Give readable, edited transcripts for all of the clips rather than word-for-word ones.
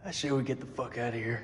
I say we get the fuck out of here.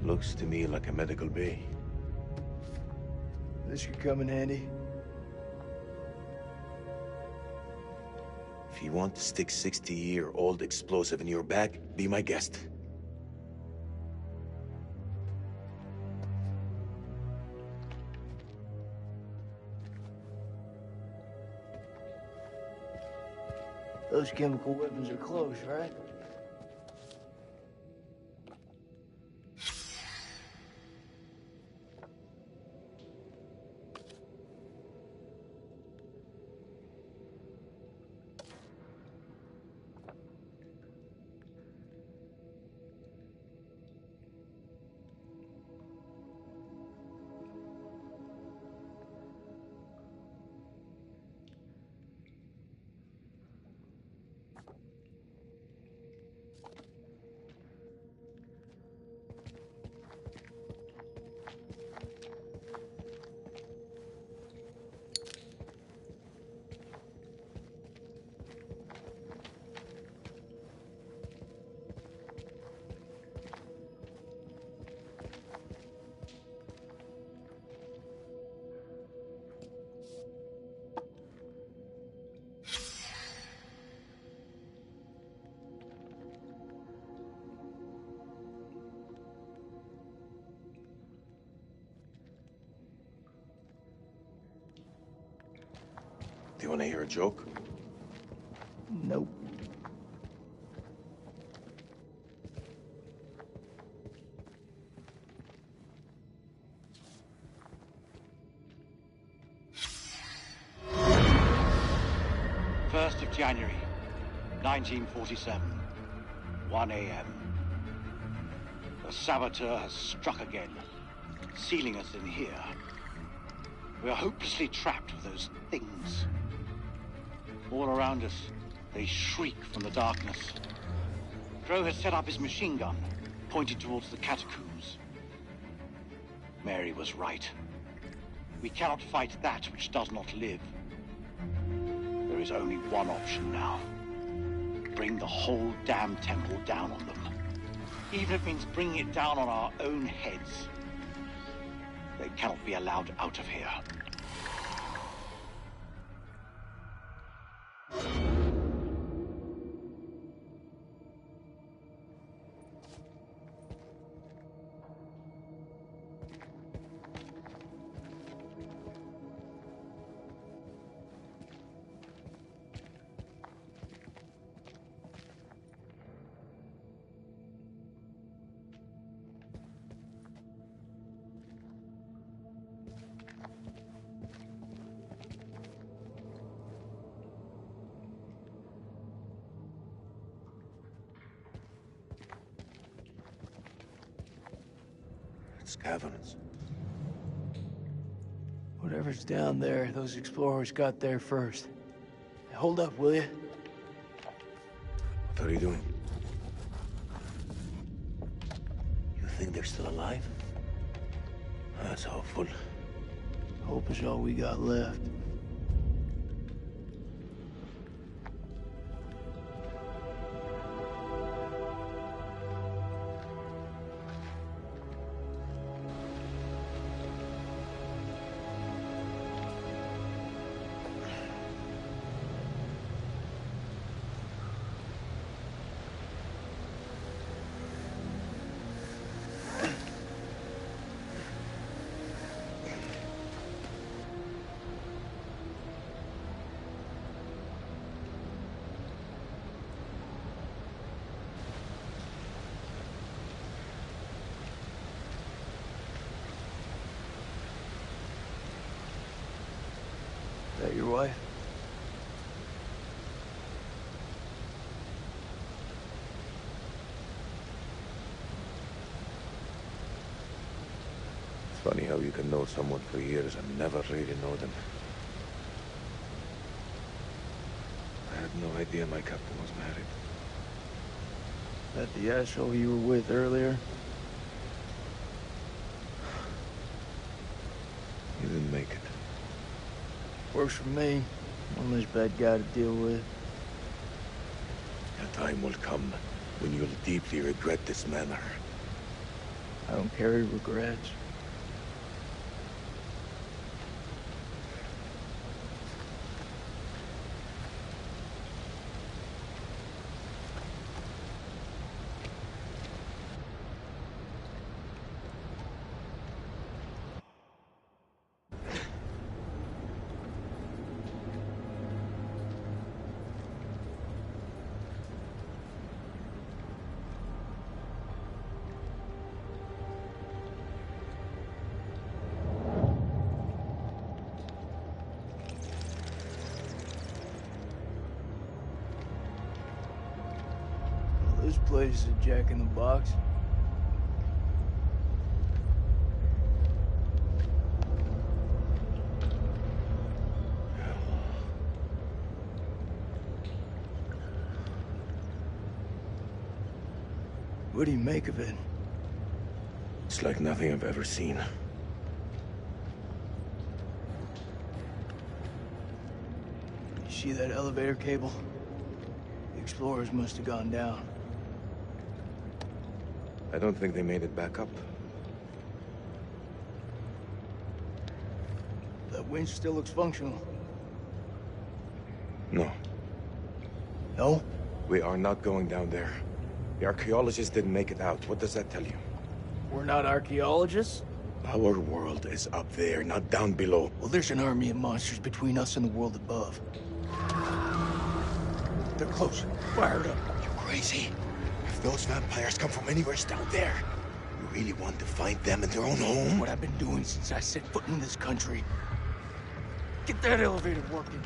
Looks to me like a medical bay. This could come in handy. If you want to stick 60-year-old explosive in your bag, be my guest. Those chemical weapons are close, right? Do you want to hear a joke? Nope. First of January, 1947, 1 a.m. The saboteur has struck again, sealing us in here. We are hopelessly trapped with those things. All around us, they shriek from the darkness. Crow has set up his machine gun, pointed towards the catacombs. Mary was right. We cannot fight that which does not live. There is only one option now. Bring the whole damn temple down on them. Even if it means bringing it down on our own heads. They cannot be allowed out of here. It's caverns. Whatever's down there, those explorers got there first. Hold up, will you? What are you doing? You think they're still alive? That's hopeful. Hope is all we got left. that your wife? It's funny how you can know someone for years and never really know them. I had no idea my captain was married. That the asshole you were with earlier? He didn't make it. Works for me. One less bad guy to deal with. A time will come when you'll deeply regret this manner. I don't carry regrets. This place is a jack-in-the-box. What do you make of it? It's like nothing I've ever seen. You see that elevator cable? The explorers must have gone down. I don't think they made it back up. That winch still looks functional. No. No? We are not going down there. The archaeologists didn't make it out. What does that tell you? We're not archaeologists? Our world is up there, not down below. Well, there's an army of monsters between us and the world above. They're close. Fired up. You crazy? If those vampires come from anywhere down there, you really want to find them in their own home? What I've been doing since I set foot in this country. Get that elevator working.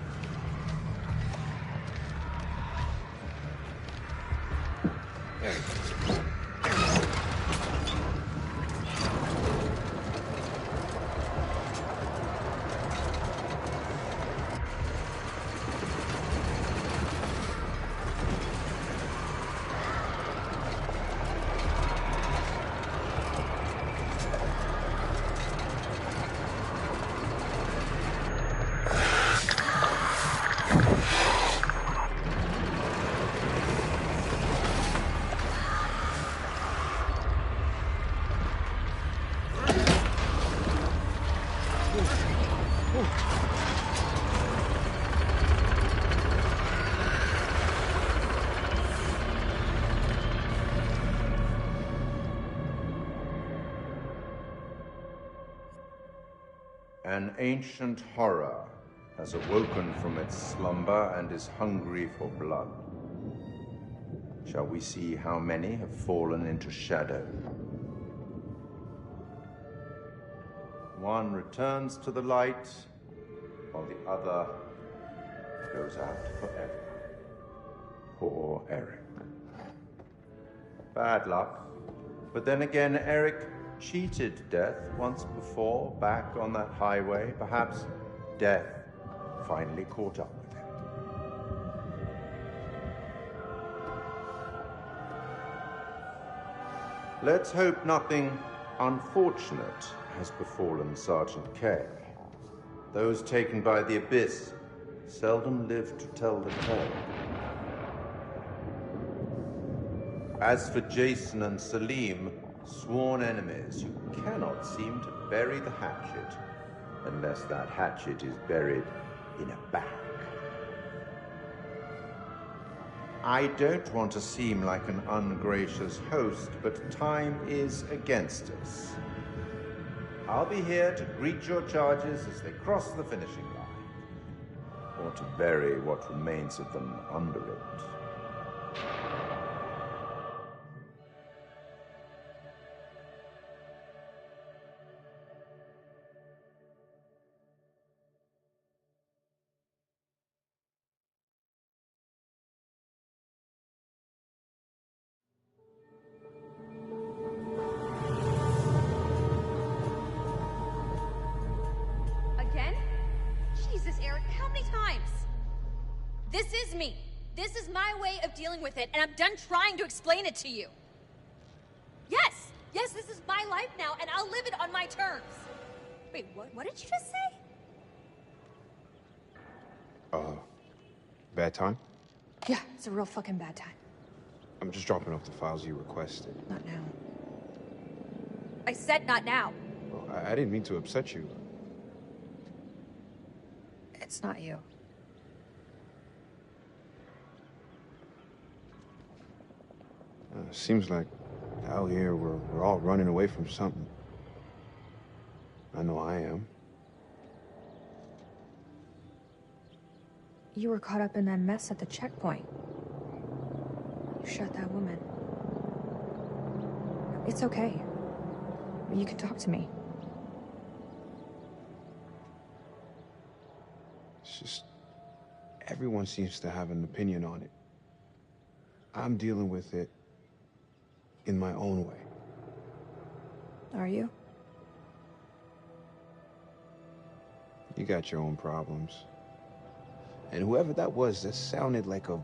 An ancient horror has awoken from its slumber and is hungry for blood. Shall we see how many have fallen into shadow? One returns to the light, while the other goes out forever. Poor Eric. Bad luck. But then again, Eric cheated death once before, back on that highway. Perhaps death finally caught up with him. Let's hope nothing unfortunate has befallen Sergeant K. Those taken by the Abyss seldom live to tell the tale. As for Jason and Salim, sworn enemies, you cannot seem to bury the hatchet unless that hatchet is buried in a bag. I don't want to seem like an ungracious host, but time is against us. I'll be here to greet your charges as they cross the finishing line, or to bury what remains of them under it. Eric, how many times? This is me. This is my way of dealing with it, and I'm done trying to explain it to you. Yes, this is my life now, and I'll live it on my terms. Wait, what did you just say? Bad time? Yeah, it's a real fucking bad time. I'm just dropping off the files you requested. Not now. I said not now. Well, I didn't mean to upset you. It's not you. Seems like out here we're all running away from something. I know I am. You were caught up in that mess at the checkpoint. You shot that woman. It's okay. You can talk to me. It's just everyone seems to have an opinion on it. I'm dealing with it in my own way. Are you? You got your own problems. And whoever that was, that sounded like a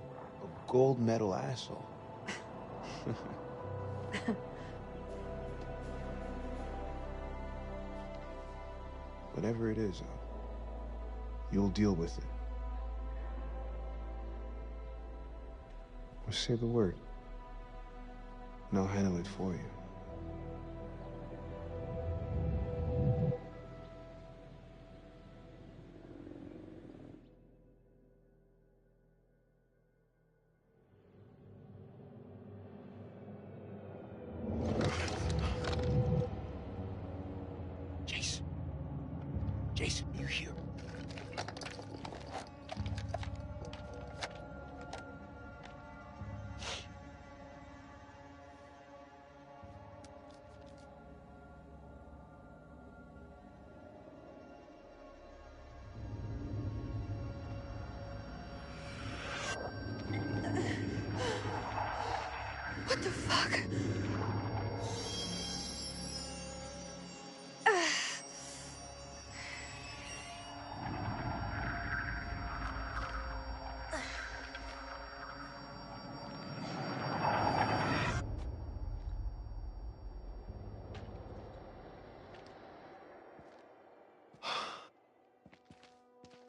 gold medal asshole. Whatever it is, you'll deal with it. Or say the word, and I'll handle it for you. Jason, you here? What the fuck?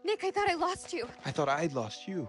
Nick, I thought I lost you. I thought I'd lost you.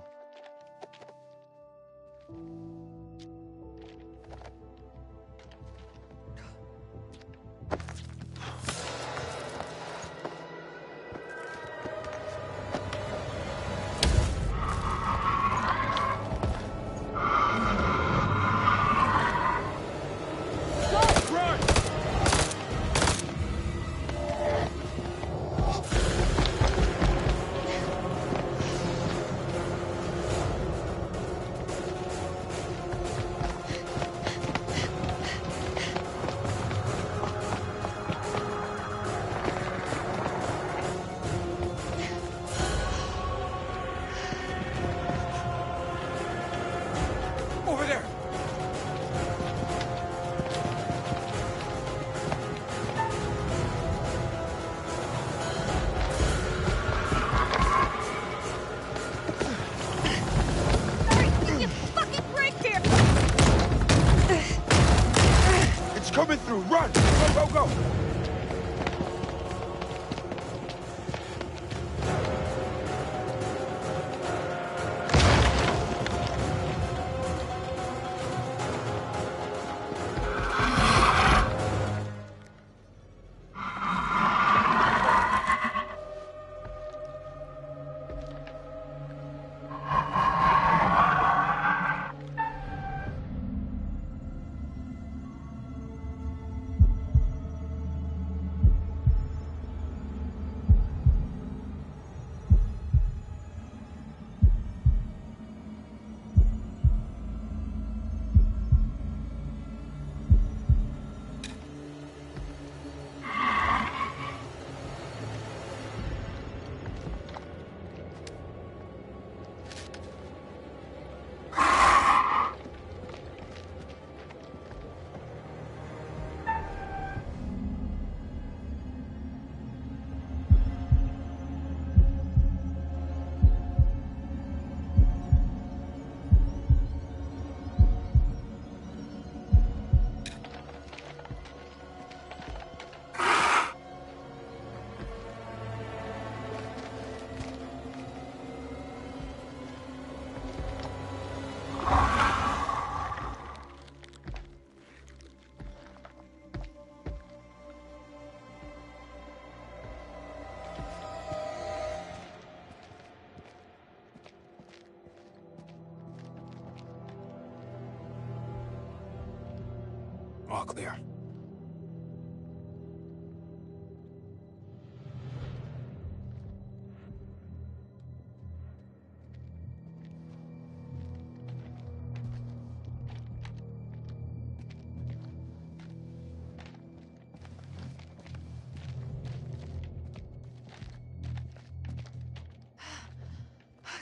All clear.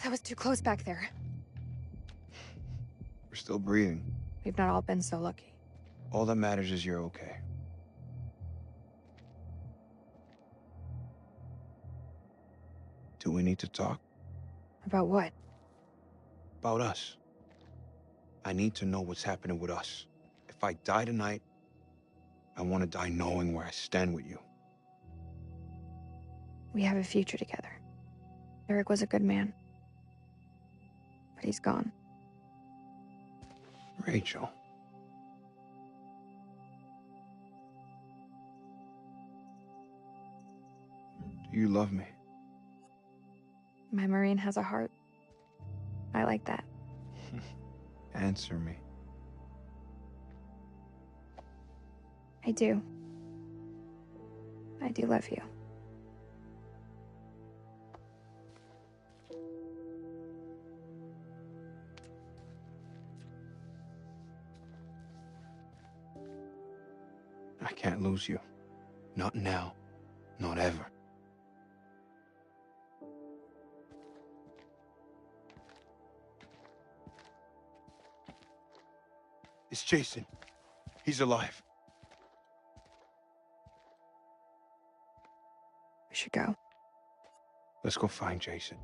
That was too close back there. We're still breathing. We've not all been so lucky. All that matters is you're okay. Do we need to talk? About what? About us. I need to know what's happening with us. If I die tonight, I want to die knowing where I stand with you. We have a future together. Eric was a good man. But he's gone. Rachel. Do you love me? My Marine has a heart. I like that. Answer me. I do. I do love you. I can't lose you. Not now. Not ever. It's Jason. He's alive. We should go. Let's go find Jason.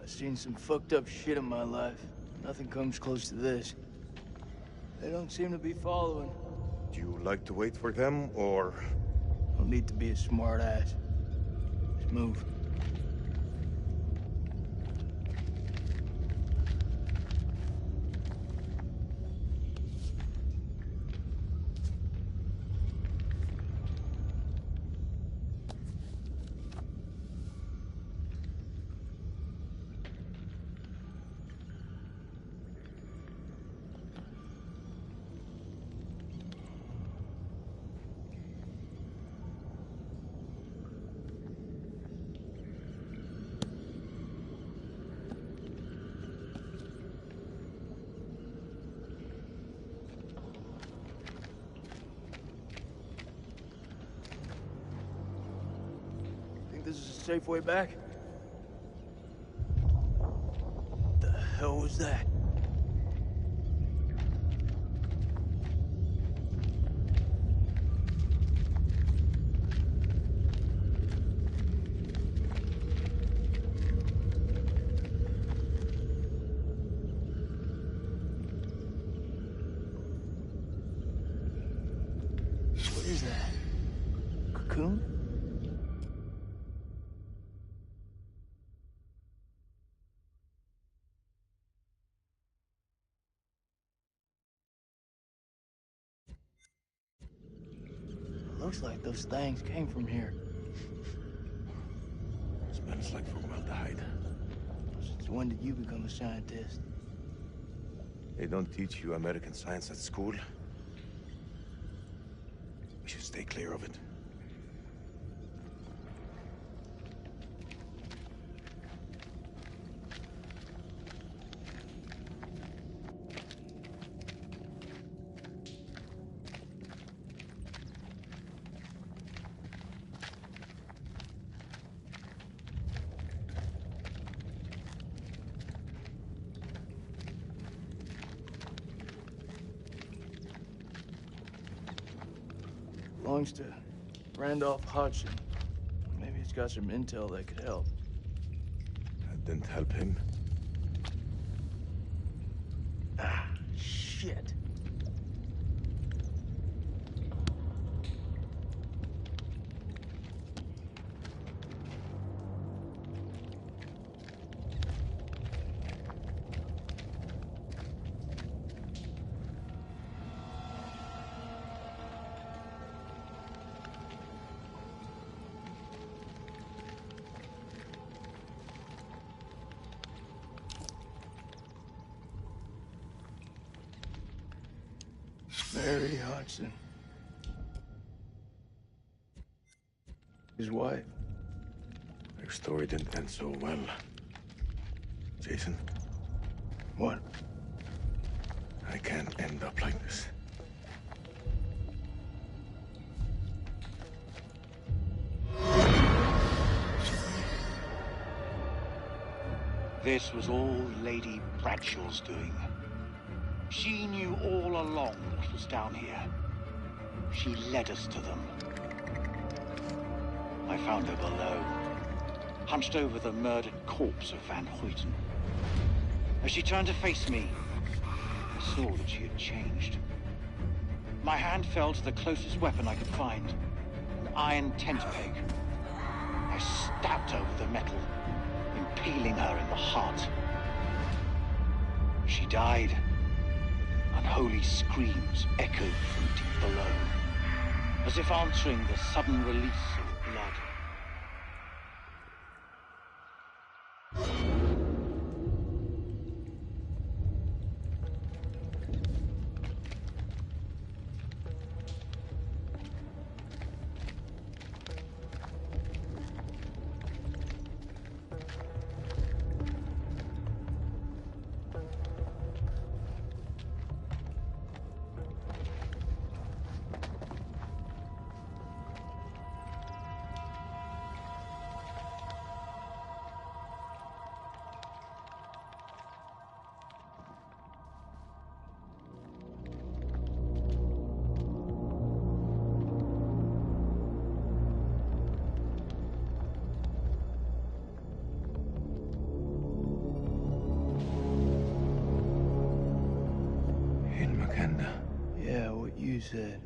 I've seen some fucked up shit in my life. Nothing comes close to this. They don't seem to be following. Do you like to wait for them, or...? Don't need to be a smart ass. Just move. This is a safe way back? The hell was that? What is that? Cocoon? Looks like those things came from here. Smells like formaldehyde. Since when did you become a scientist? They don't teach you American science at school. We should stay clear of it. Belongs to Randolph Hodgson. Maybe it's got some intel that could help. That didn't help him. Ah, shit. Mary Hodgson. His wife. Your story didn't end so well. Jason, What? I can't end up like this. This was all Lady Bradshaw's doing. She knew all along what was down here. She led us to them. I found her below, hunched over the murdered corpse of Van Hoyten. As she turned to face me, I saw that she had changed. My hand fell to the closest weapon I could find, an iron tent peg. I stabbed over the metal, impaling her in the heart. She died. Unholy screams echoed from deep below, as if answering the sudden release of blood. Yeah, what you said.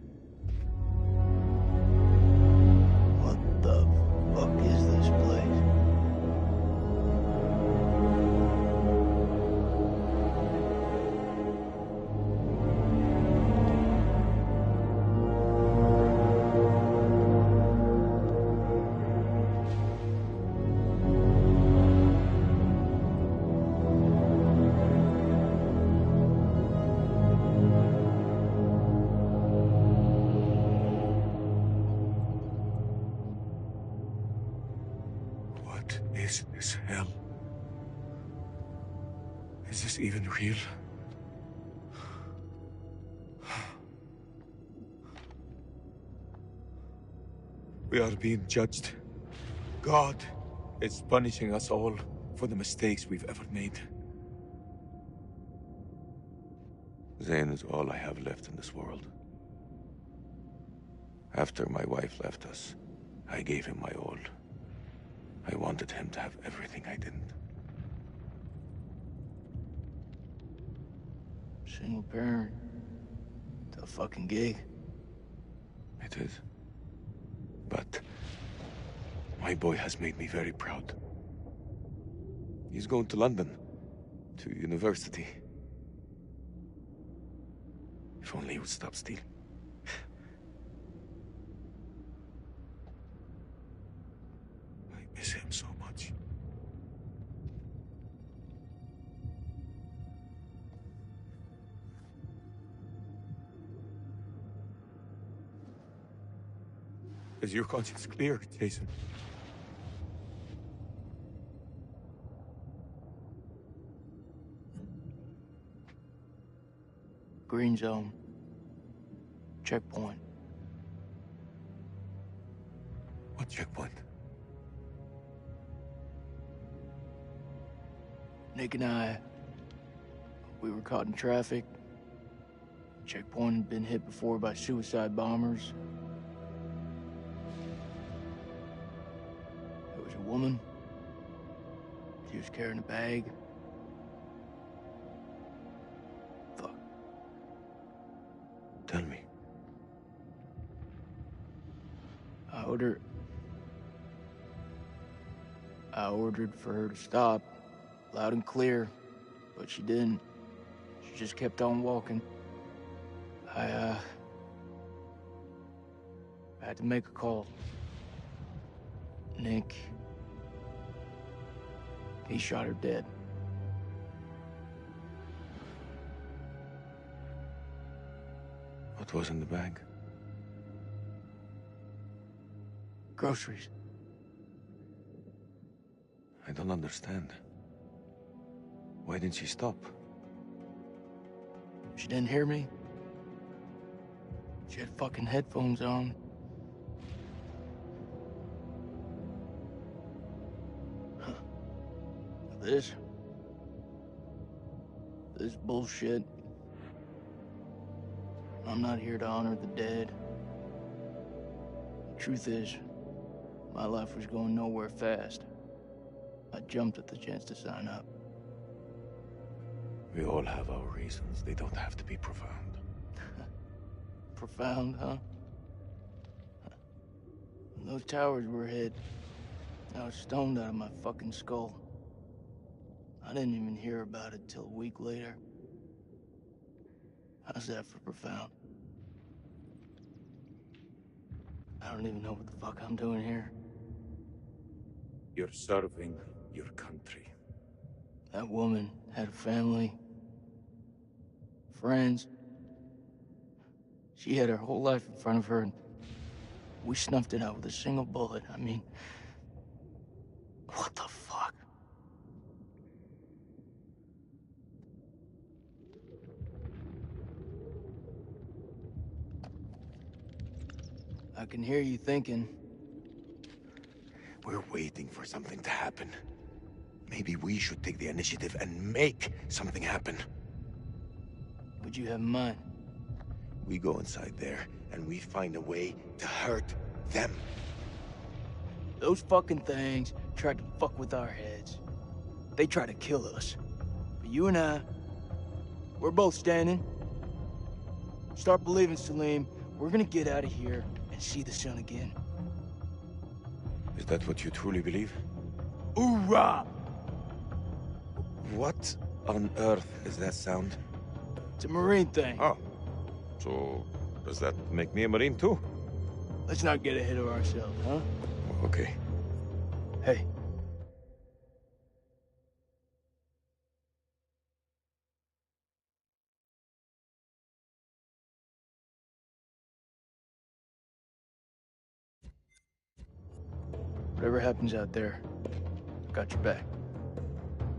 What the fuck is this place? What is this hell? Is this even real? We are being judged. God is punishing us all for the mistakes we've ever made. Zane is all I have left in this world. After my wife left us, I gave him my all. I wanted him to have everything I didn't. Single parent. Tough fucking gig. It is. But my boy has made me very proud. He's going to London, to university. If only he would stop stealing. I miss him so much. Is your conscience clear, Jason? Green zone. Checkpoint. What checkpoint? Nick and I, we were caught in traffic. Checkpoint had been hit before by suicide bombers. There was a woman. She was carrying a bag. Fuck. I ordered for her to stop, loud and clear, but she didn't. She just kept on walking. I had to make a call. Nick, he shot her dead. What was in the bag? Groceries. I don't understand. Why didn't she stop? She didn't hear me. She had fucking headphones on. Huh. This bullshit. I'm not here to honor the dead. The truth is, my life was going nowhere fast. I jumped at the chance to sign up. We all have our reasons. They don't have to be profound. Profound, huh? When those towers were hit, I was stoned out of my fucking skull. I didn't even hear about it till a week later. How's that for profound? I don't even know what the fuck I'm doing here. You're serving your country. That woman had a family, friends. She had her whole life in front of her, and we snuffed it out with a single bullet. I mean, what the fuck? I can hear you thinking. We're waiting for something to happen. Maybe we should take the initiative and make something happen. What'd you have in mind? We go inside there, and we find a way to hurt them. Those fucking things tried to fuck with our heads. They tried to kill us. But you and I, we're both standing. Start believing, Salim. We're gonna get out of here and see the sun again. Is that what you truly believe? Hoorah! What on earth is that sound? It's a Marine thing. Oh. So, does that make me a Marine too? Let's not get ahead of ourselves, huh? Okay. Hey. Whatever happens out there, got your back.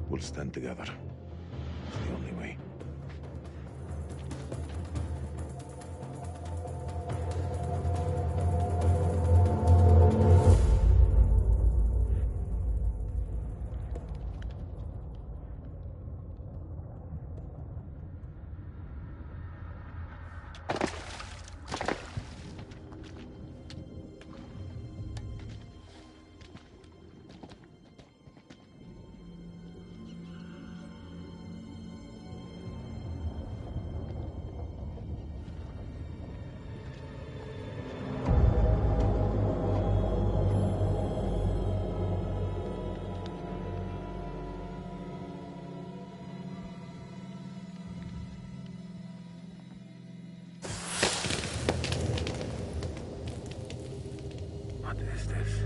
We'll stand together. It's the only way. What is this?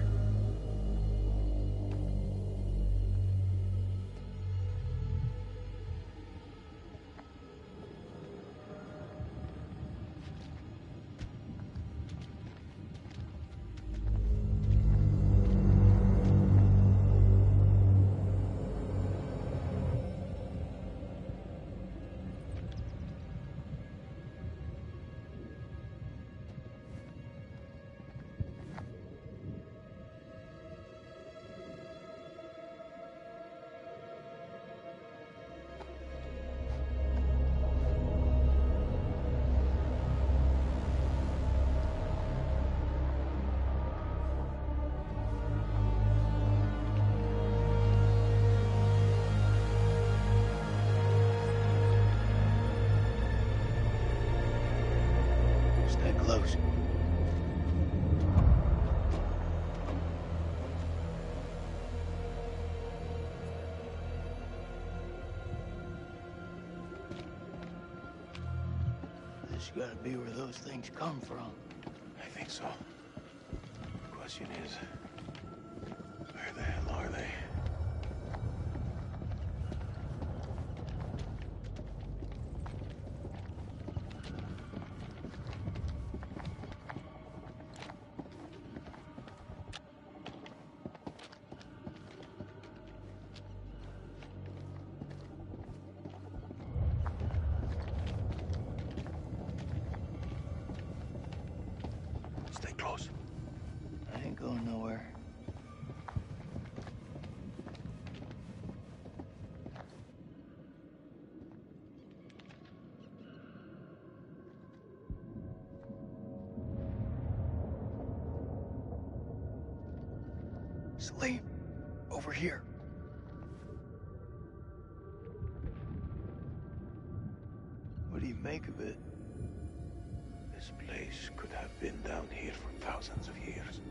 Stay close. Just gotta be where those things come from. I think so. Question is, where the hell are they? Stay close. I ain't going nowhere. Salim, over here. What do you make of it? This place could have been down here for thousands of years.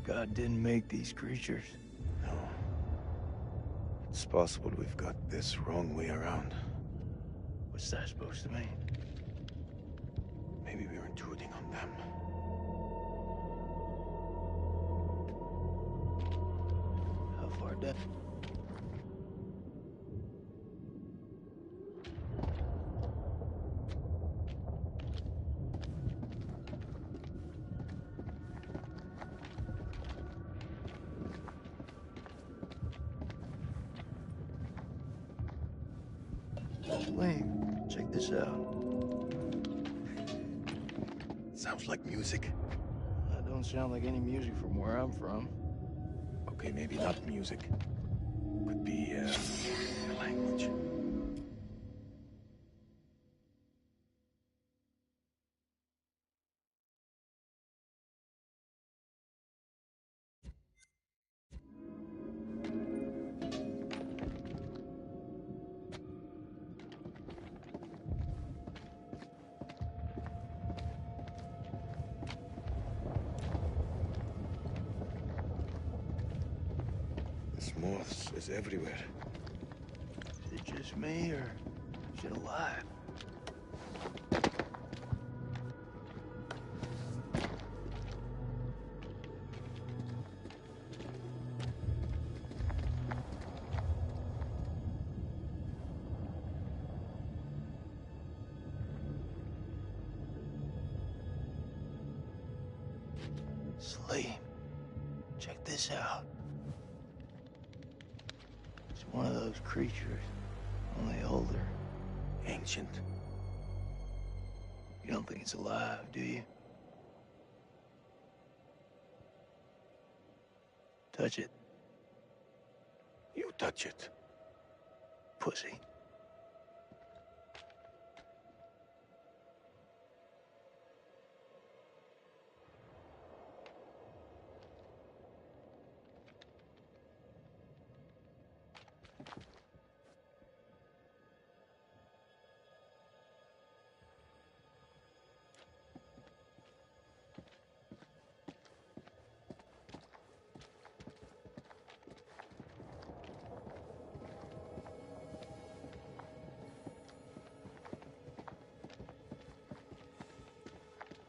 God didn't make these creatures. No. It's possible we've got this wrong way around. What's that supposed to mean? Maybe we're intruding on them. How far down? Salim, check this out. Sounds like music. That don't sound like any music from where I'm from. Okay, maybe not music. Could be, language. This moths is everywhere. Is it just me, or is it alive? Salim, check this out. It's one of those creatures, only older. Ancient. You don't think it's alive, do you? Touch it, You touch it. pussy.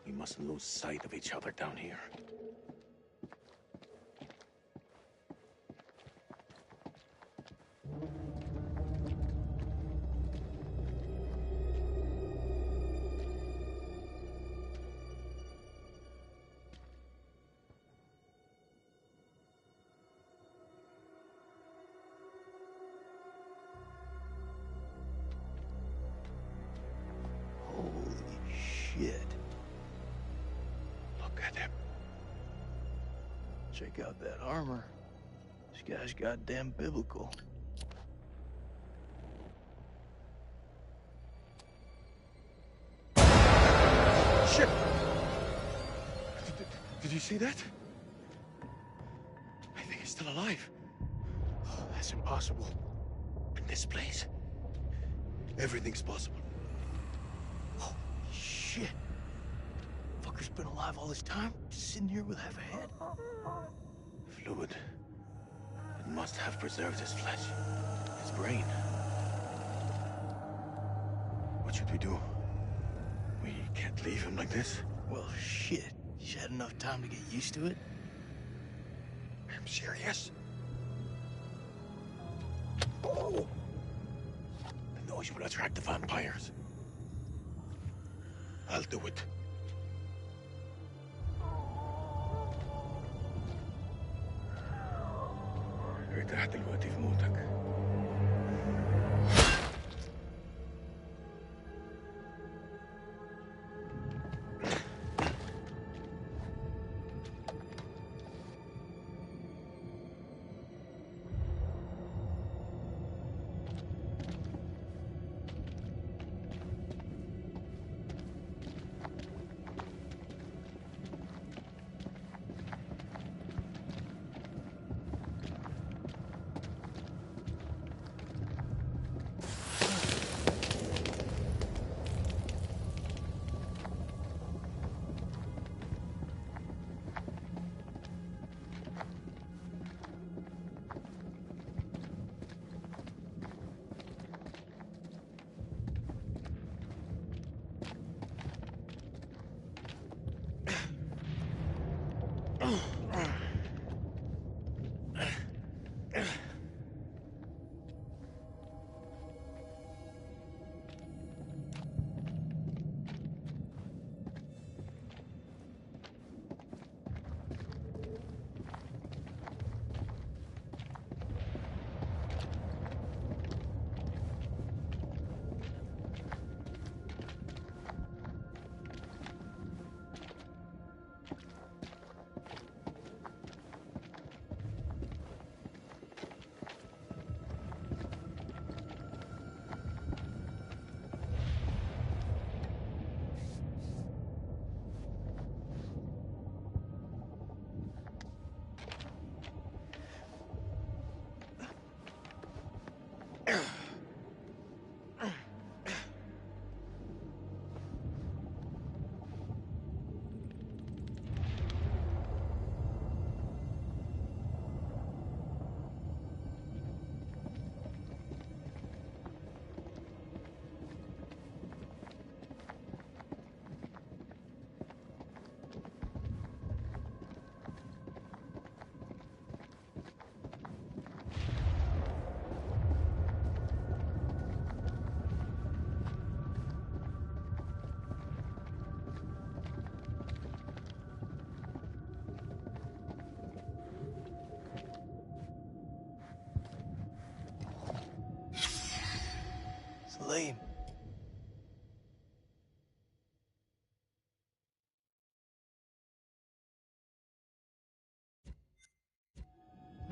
We mustn't lose sight of each other down here. Holy shit. Look at him. Check out that armor. This guy's goddamn biblical. Shit! Did you see that? I think he's still alive. Oh, that's impossible. In this place, everything's possible. Holy shit. Fucker's been alive all this time? Just sitting here with half a head? Fluid. It must have preserved his flesh, his brain. What should we do? We Can't leave him like this. Well, shit. He's had enough time to get used to it. I'm serious. Oh! The noise will attract the vampires. I'll do it. ارتحت دلوقتي في موتك. Salim.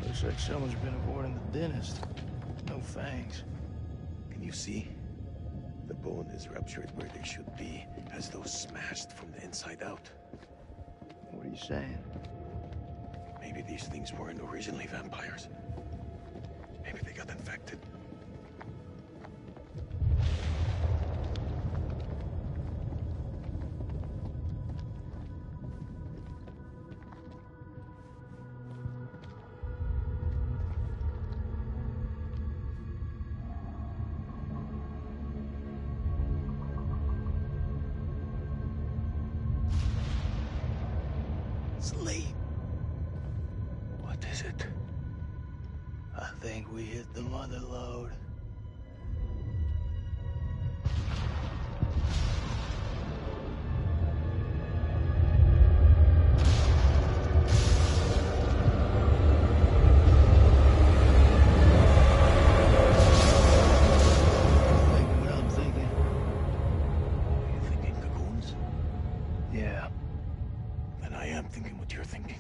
Looks like someone's been avoiding the dentist. No fangs. Can you see? The bone is ruptured where they should be, as though smashed from the inside out. What are you saying? Maybe these things weren't originally vampires. Maybe they got infected. Sleep. What is it? I think we hit the mother lode. Thinking what I'm thinking? Are you thinking cocoons? Yeah. Then I am thinking what you're thinking.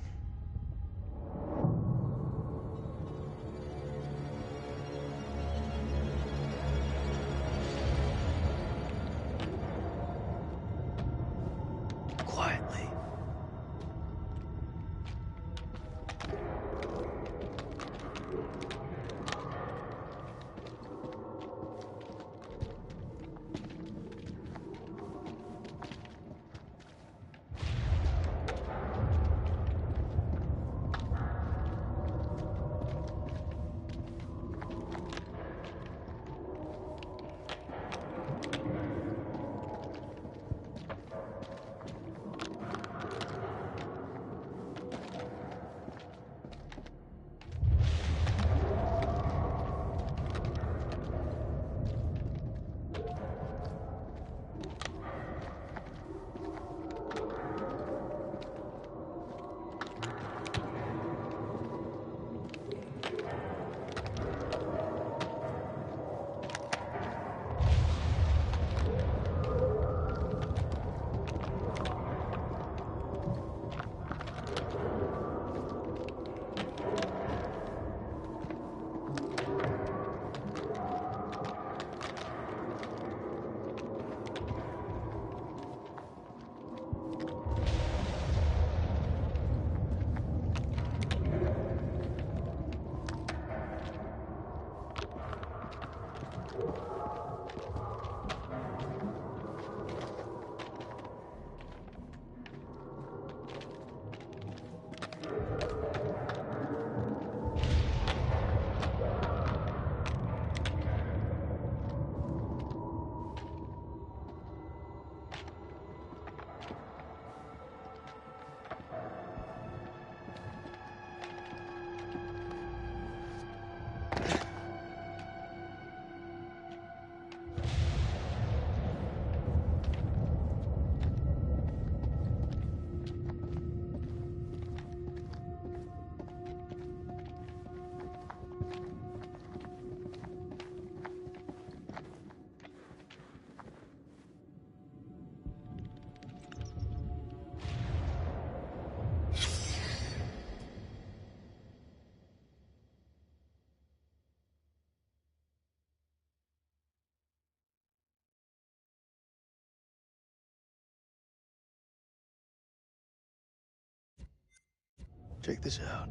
Check this out.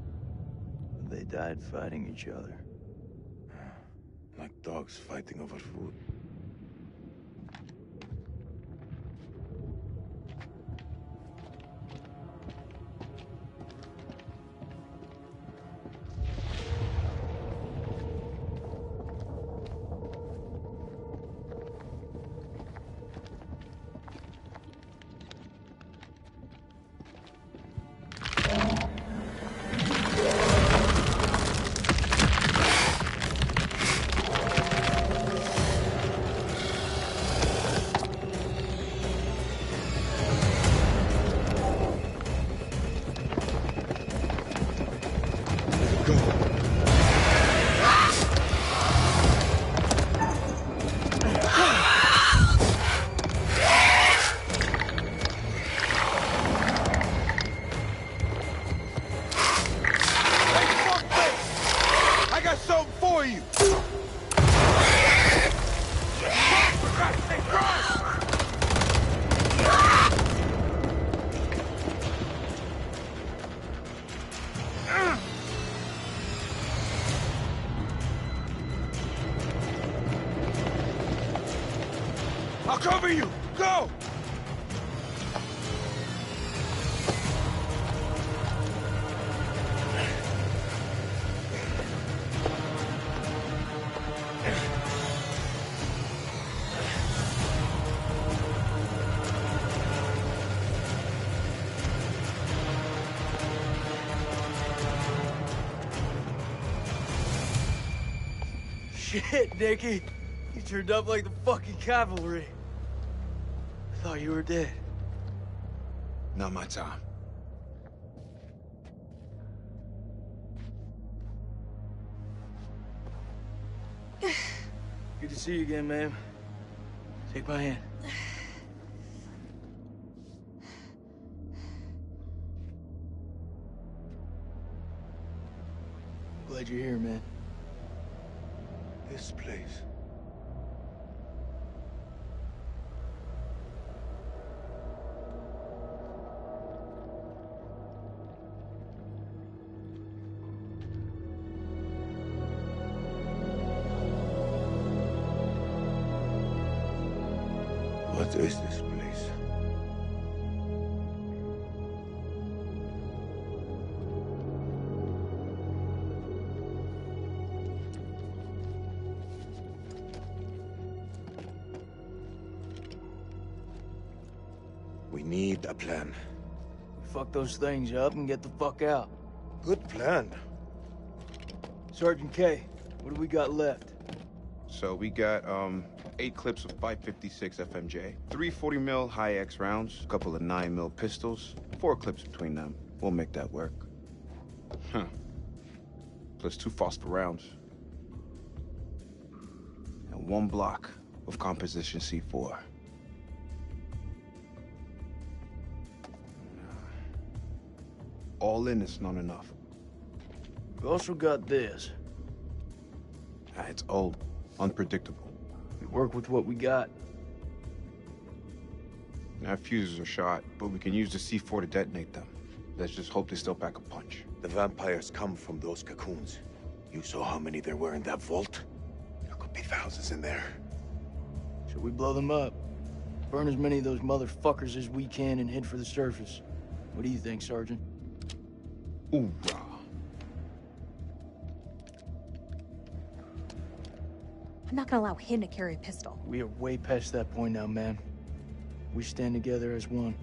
They died fighting each other. Like dogs fighting over food. I'll cover you! Go! Shit, Nicky. You turned up like the fucking cavalry. I thought you were dead. Not my time. Good to see you again, ma'am. Take my hand. Glad you're here, man. This place. What is this place? We need a plan. Fuck those things up and get the fuck out. Good plan. Sergeant K, what do we got left? So we got 8 clips of 5.56 FMJ, 3 40mm high-X rounds, a couple of 9mm pistols, 4 clips between them. We'll make that work. Huh. Plus 2 phosphor rounds. And 1 block of composition C4. All in, it's not enough. We also got this. It's old, unpredictable. We work with what we got. Our fuses are shot, but we can use the C4 to detonate them. Let's just hope they still pack a punch. The vampires come from those cocoons. You saw how many there were in that vault? There could be thousands in there. Should we blow them up? Burn as many of those motherfuckers as we can and head for the surface. What do you think, Sergeant? Hoorah. I'm not gonna allow him to carry a pistol. We are way past that point now, man. We stand together as one.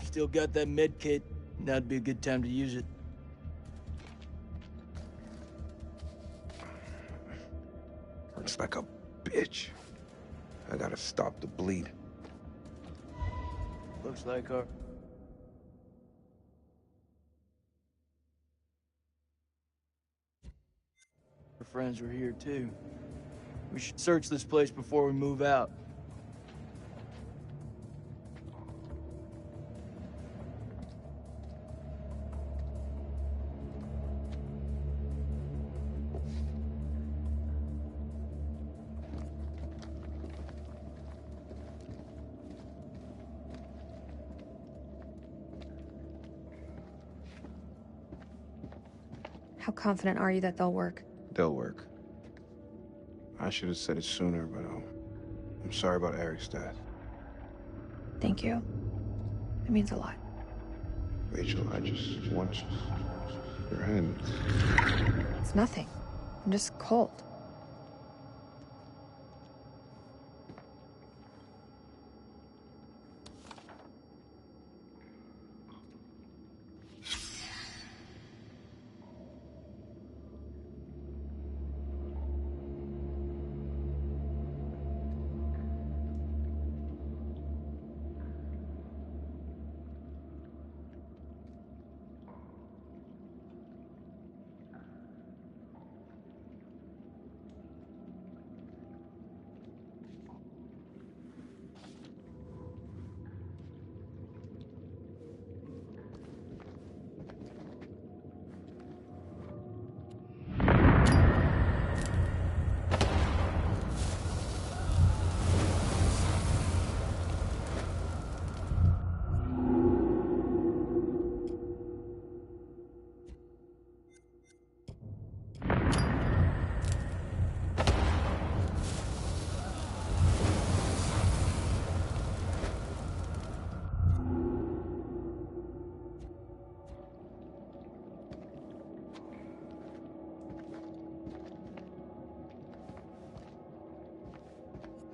Still got that med kit. Now'd be a good time to use it. Hurts like a bitch. I gotta stop the bleed. Looks like our friends were here too. We should search this place before we move out. How confident are you that they'll work? They'll work. I should have said it sooner, but I'm sorry about Eric's death. Thank you. It means a lot. Rachel, I just want your hand. It's nothing. I'm just cold.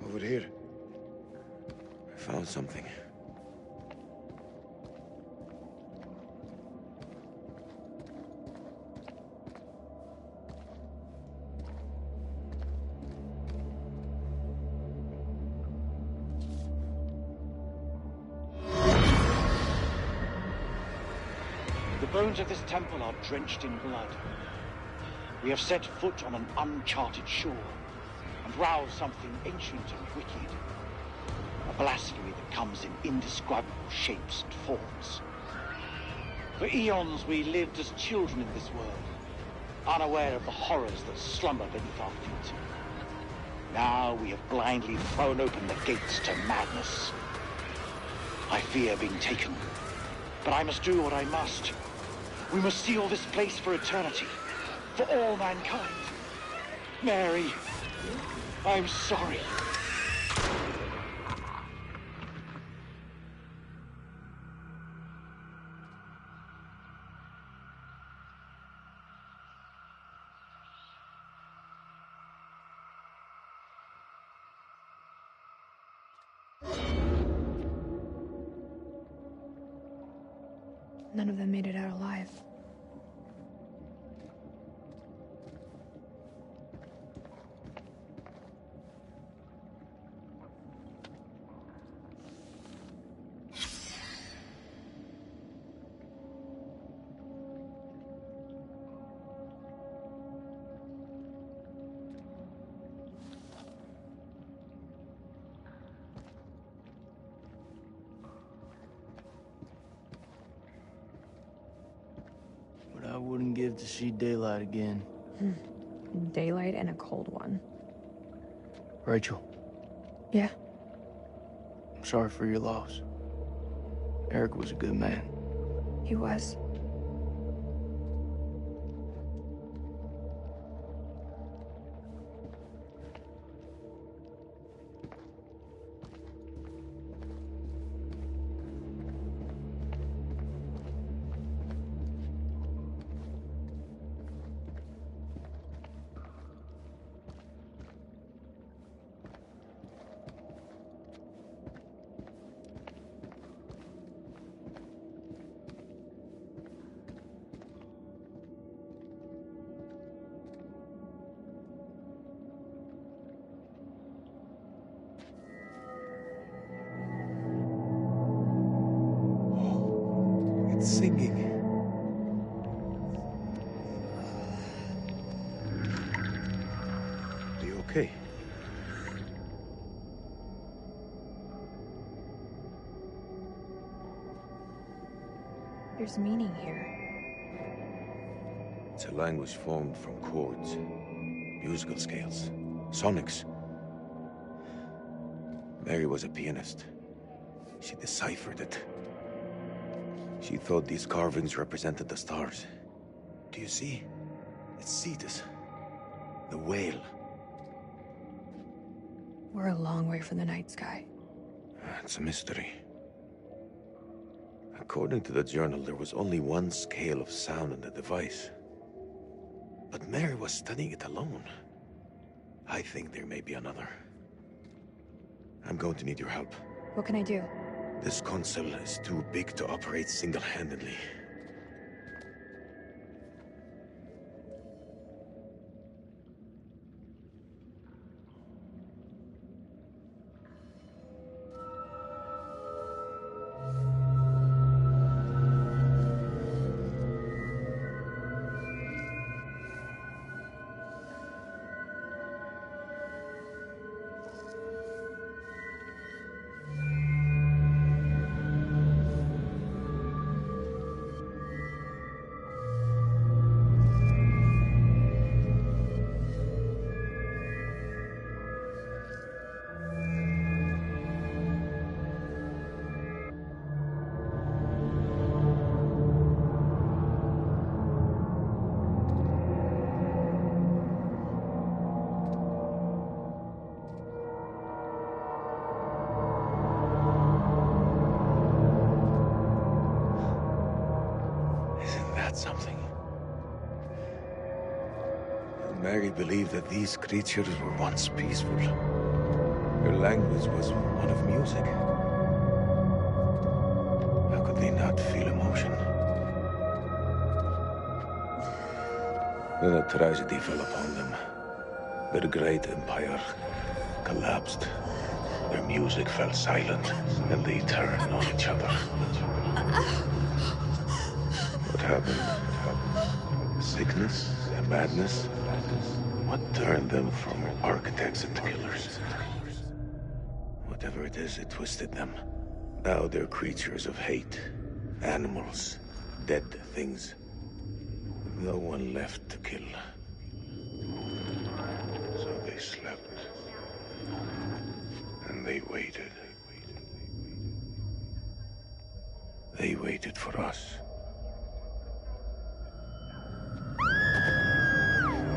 Over here. I found something. The bones of this temple are drenched in blood. We have set foot on an uncharted shore and roused something ancient and wicked. A blasphemy that comes in indescribable shapes and forms. For eons we lived as children in this world, unaware of the horrors that slumber beneath our feet. Now we have blindly thrown open the gates to madness. I fear being taken, but I must do what I must. We must seal this place for eternity, for all mankind. Mary, I'm sorry. None of them made it out alive. What I wouldn't give to see daylight again. Daylight and a cold one. Rachel, Yeah, I'm sorry for your loss. Eric was a good man. he was. It's singing. Are you okay? There's meaning here. It's a language formed from chords, musical scales, sonics. Mary was a pianist. She deciphered it. She thought these carvings represented the stars. Do you see? It's Cetus. The whale. We're a long way from the night sky. It's a mystery. According to the journal, there was only one scale of sound in the device. But Mary was studying it alone. I think there may be another. I'm going to need your help. What can I do? This console is too big to operate single-handedly. Something. Mary believed that these creatures were once peaceful. Their language was one of music. How could they not feel emotion? Then a tragedy fell upon them. Their great empire collapsed. Their music fell silent, and they turned on each other. What happened? Sickness and madness? What turned them from architects into killers? Whatever it is, it twisted them. Now they're creatures of hate. Animals. Dead things. With no one left to kill. So they slept. And they waited. They waited for us.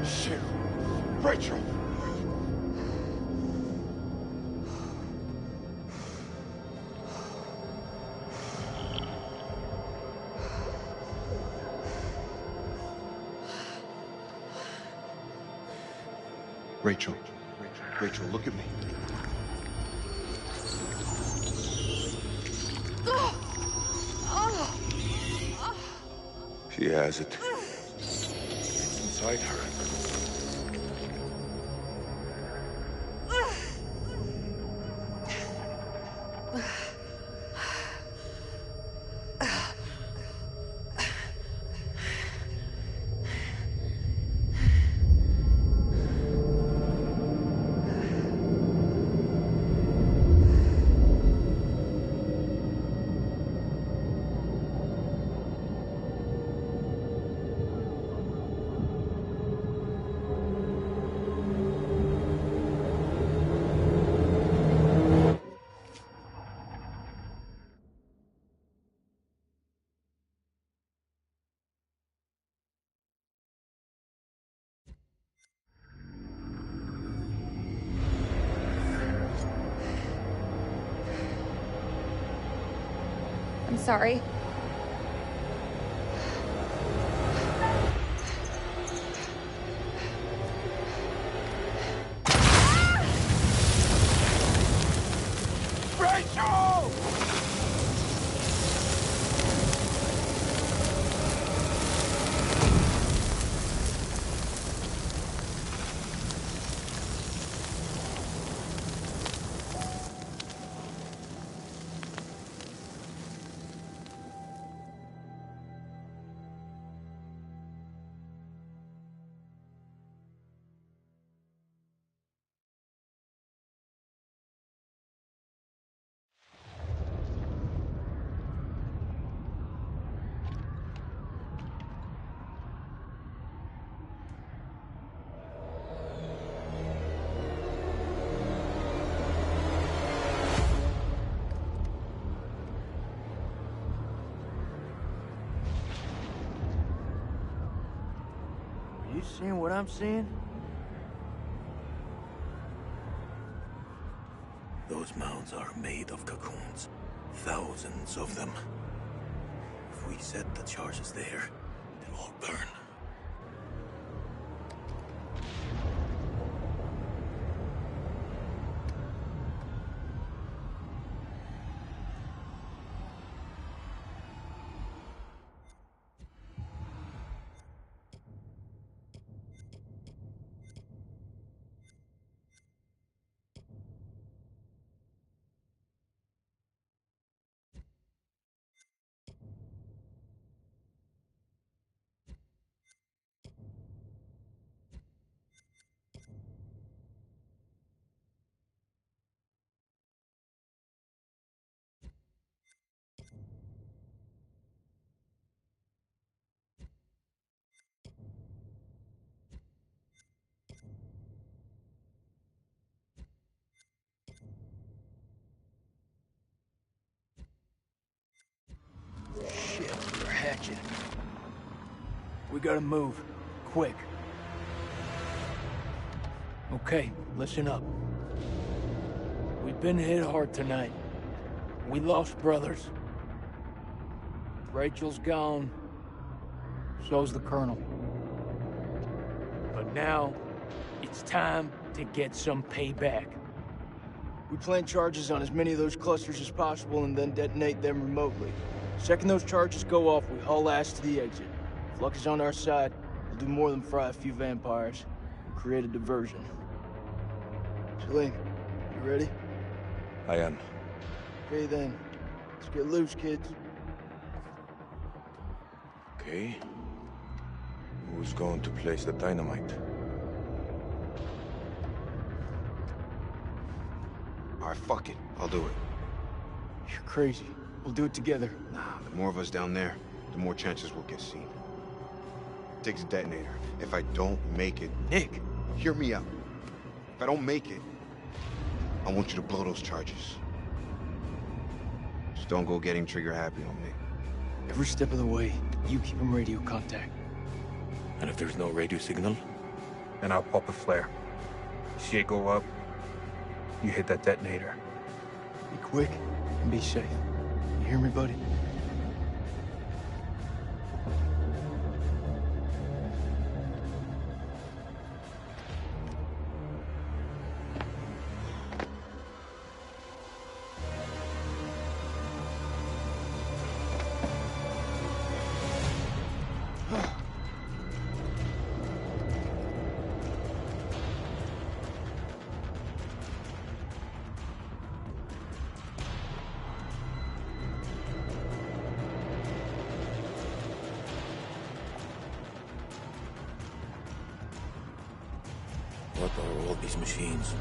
Shit! Rachel! Rachel, look at me. She has it. It's inside her. I'm sorry. Rachel! You seeing what I'm seeing? Those mounds are made of cocoons. Thousands of them. If we set the charges there, they'll all burn. Shit, they're hatching. We gotta move. Quick. Okay, listen up. We've been hit hard tonight. We lost brothers. Rachel's gone. So's the Colonel. But now, it's time to get some payback. We plant charges on as many of those clusters as possible and then detonate them remotely. Second those charges go off, we haul ass to the exit. If luck is on our side, we'll do more than fry a few vampires. Create a diversion. Salim, you ready? I am. Okay then. Let's get loose, kids. Okay. Who's going to place the dynamite? Alright, fuck it. I'll do it. You're crazy. We'll do it together. Nah, the more of us down there, the more chances we'll get seen. Takes a detonator. If I don't make it... Nick! Hear me out. If I don't make it, I want you to blow those charges. Just don't go getting trigger happy on me. Every step of the way, you keep him radio contact. And if there's no radio signal? And I'll pop a flare. See it go up, you hit that detonator. Be quick and be safe. You hear me, buddy? What are all these machines?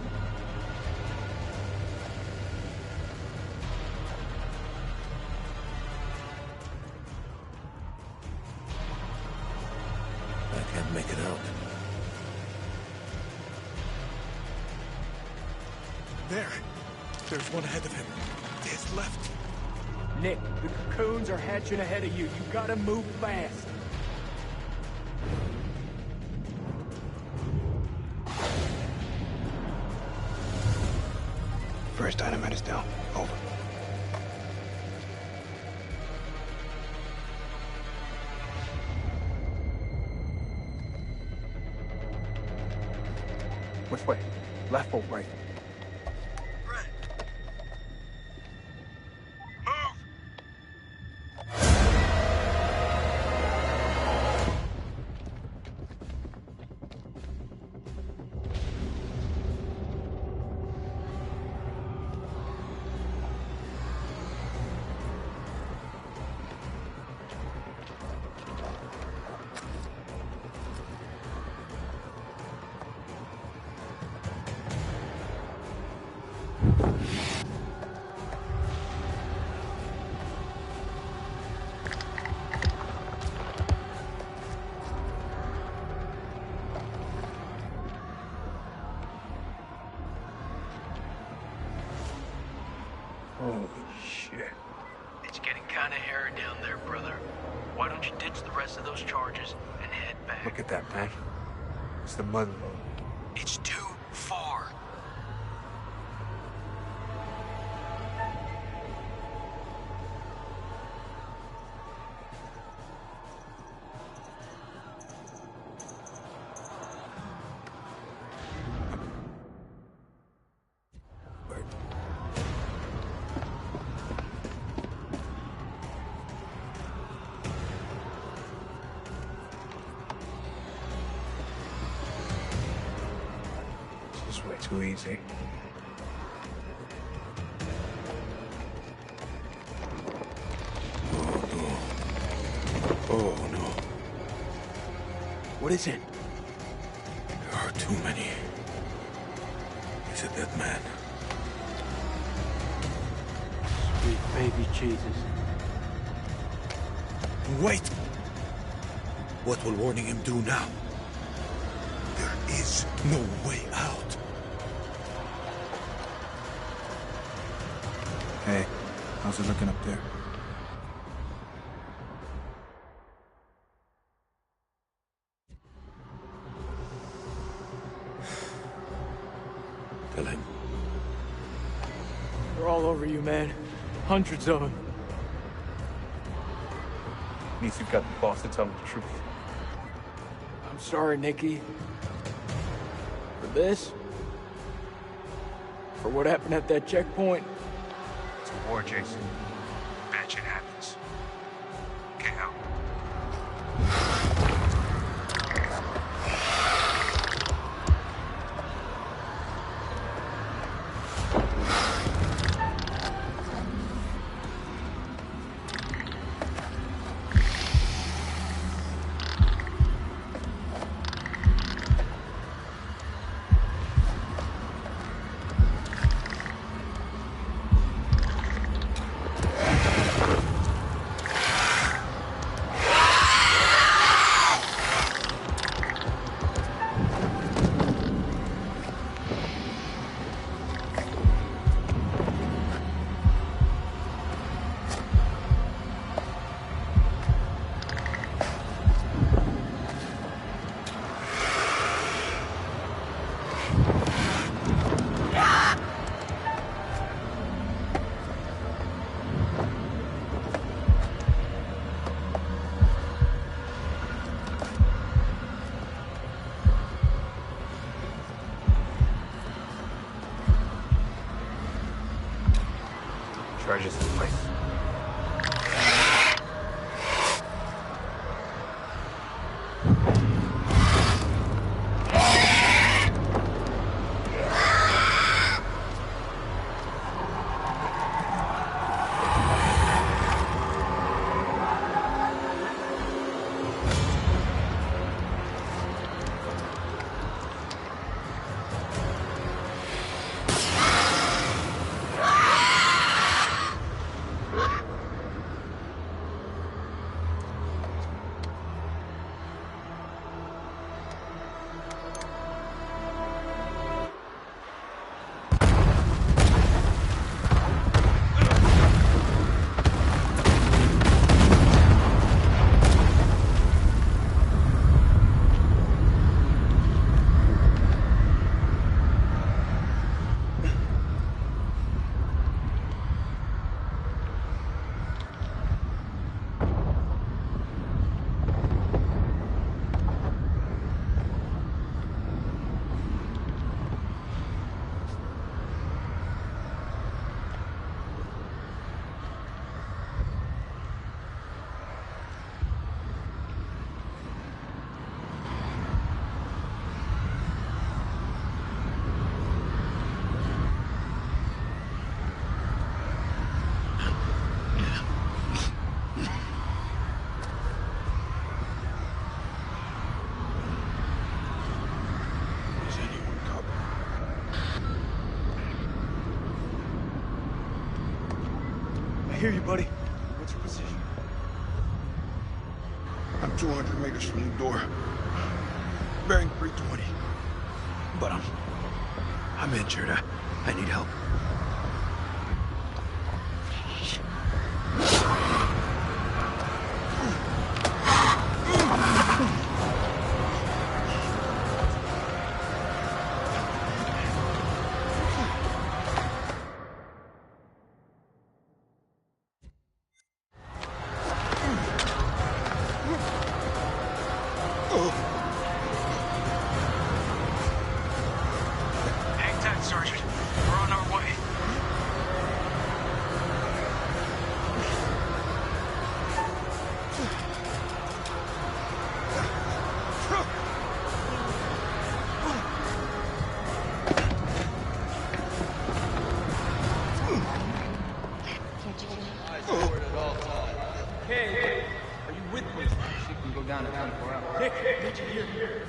I can't make it out. There! There's one ahead of him. To his left. Nick, the cocoons are hatching ahead of you. You gotta move fast. First dynamite is down. Over. Which way? Left or right? Holy shit. It's getting kinda hairy down there, brother. Why don't you ditch the rest of those charges and head back? Look at that, man. It's the mother load. It's too far. This is way too easy. Oh no. What is it? There are too many. He's a dead man. Sweet baby Jesus. Wait! What will warning him do now? There is no way out. Hey, how's it looking up there? Tell him. They're all over you, man. Hundreds of them. At least you've got the boss to tell me the truth. I'm sorry, Nikki. For this? For what happened at that checkpoint? It's a war, Jason. Bad shit happens. Get out. Charges in place. I hear you, buddy. What's your position? I'm 200 meters from the door. Bearing 320. But I'm injured. I need help. down in 24 hours. Nick, need you here.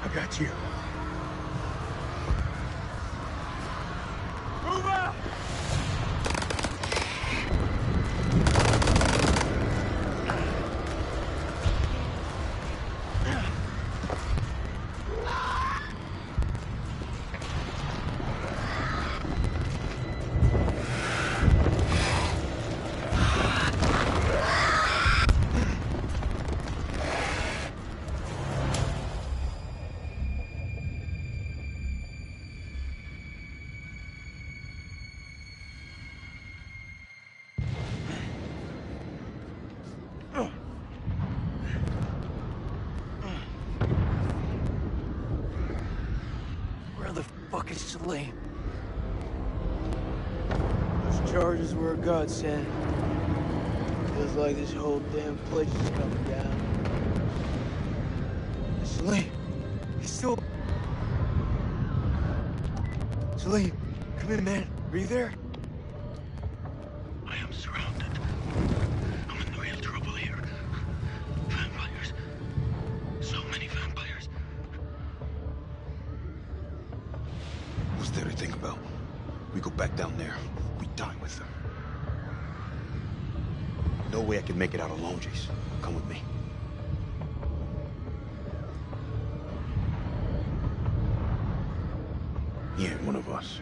I got you. Move out! Where the fuck is Salim? Those charges were a godsend. Feels like this whole damn place is coming down. Salim, he's still... Salim, come in, man. Are you there? I am surrounded. I'm in real trouble here. Vampires. So many vampires. What's there to think about? We go back down there, we die with them. No way I can make it out alone, Jace. Come with me. He ain't one of us.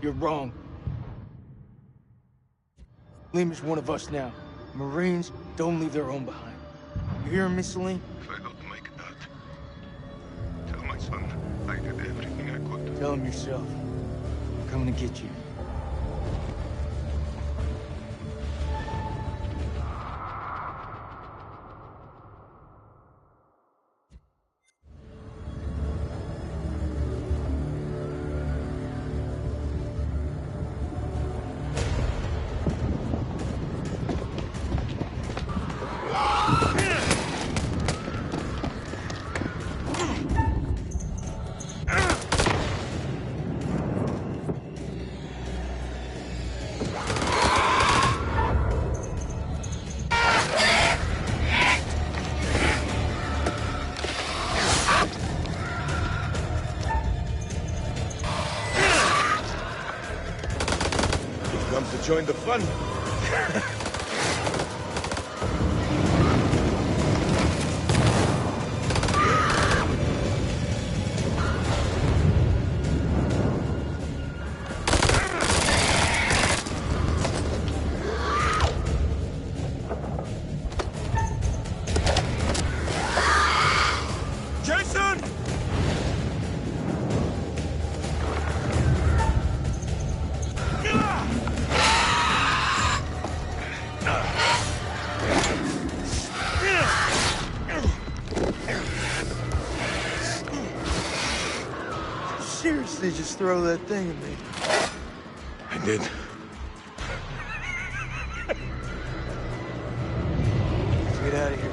You're wrong. Salim is one of us now. Marines don't leave their own behind. You hear me, Salim? If I don't make it out, tell my son I did everything I could. Tell him yourself. I'm coming to get you. Comes to join the fun. Jason! Seriously, just throw that thing at me. I did. Let's get out of here.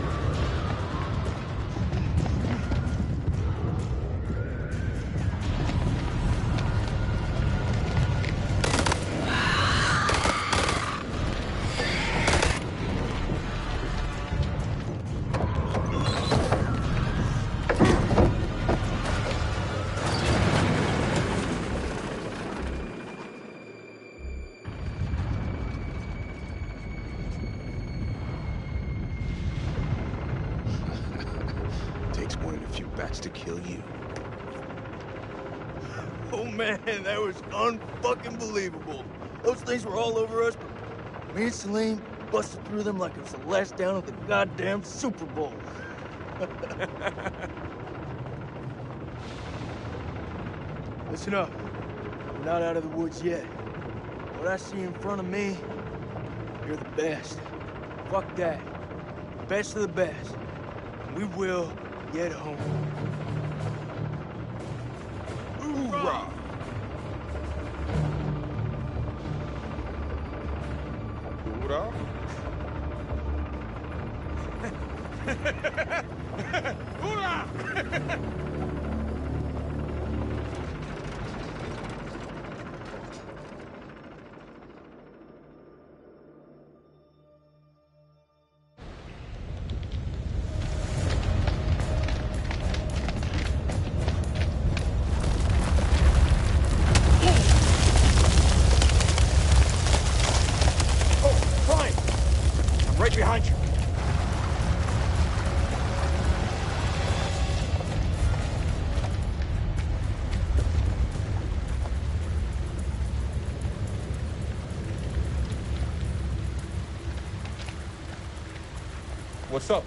Takes more than a few bats to kill you. Oh man, that was unfucking believable. Those things were all over us, but me and Salim busted through them like it was the last down of the goddamn Super Bowl. Listen up. We're not out of the woods yet. What I see in front of me, you're the best. Fuck that. Best of the best. And we will get home. Hoorah! Hoera. Hoera! Right behind you. What's up?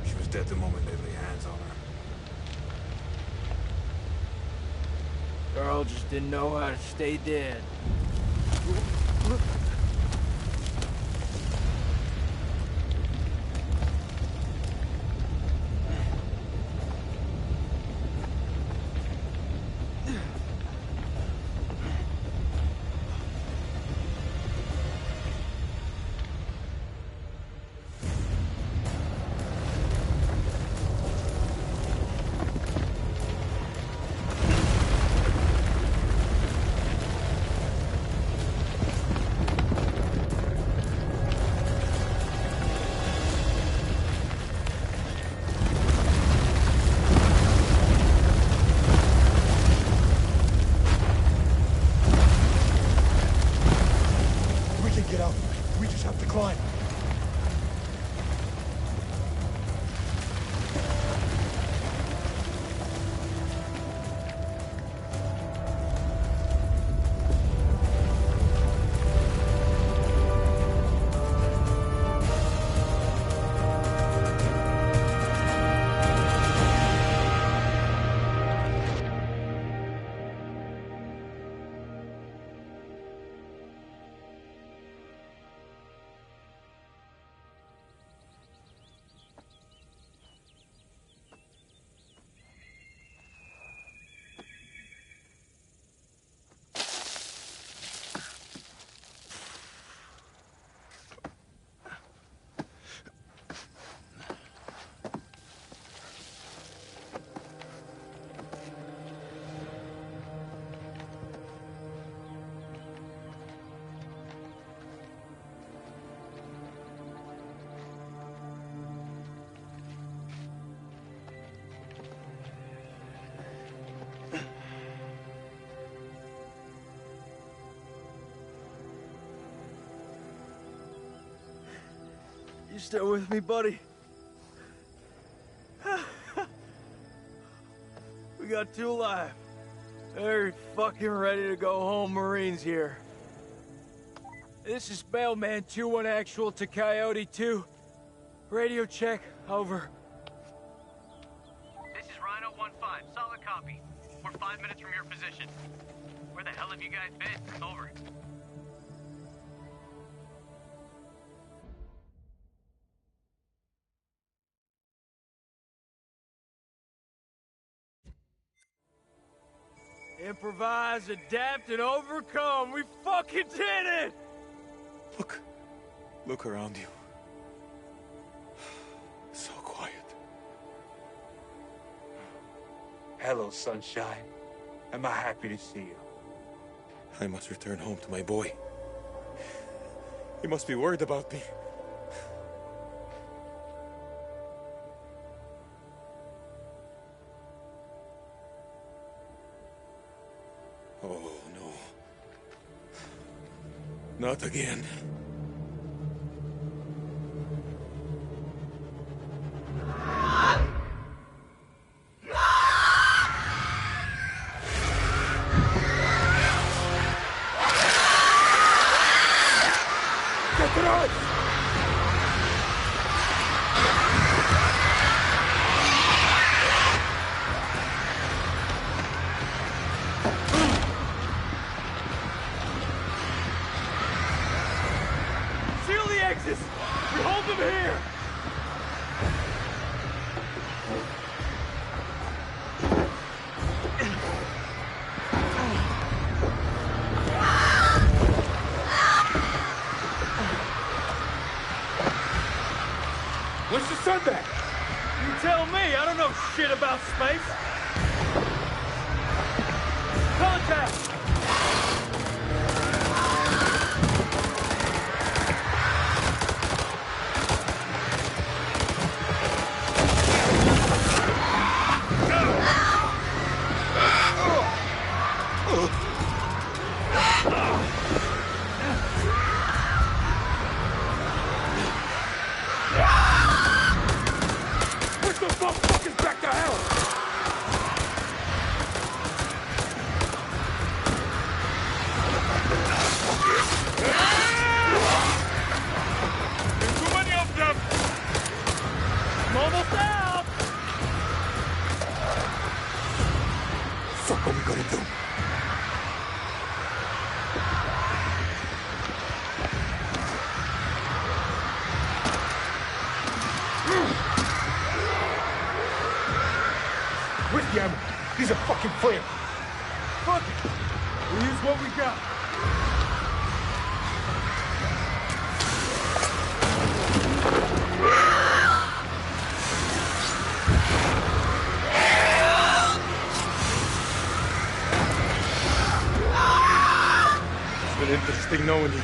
She was dead the moment they lay hands on her. Girl just didn't know how to stay dead. Get out. We just have to climb. You still with me, buddy? We got two alive. Very fucking ready to go home, Marines here. This is Mailman 2-1 actual to Coyote 2. Radio check, over. This is Rhino 1-5, solid copy. We're 5 minutes from your position. Where the hell have you guys been? Over. Improvise, adapt, and overcome. We fucking did it! Look around you. So quiet. Hello, sunshine. Am I happy to see you? I must return home to my boy. He must be worried about me. Oh, no. Not again. Seal the exits! We hold them here! What's the sun back? You tell me, I don't know shit about space! Contact! Push those motherfuckers back to hell! There's too many of them! I'm almost out! Fuck, what we gonna do? Where's the ammo? These are fucking flares. Fuck it! We'll use what we got. It's been interesting knowing you.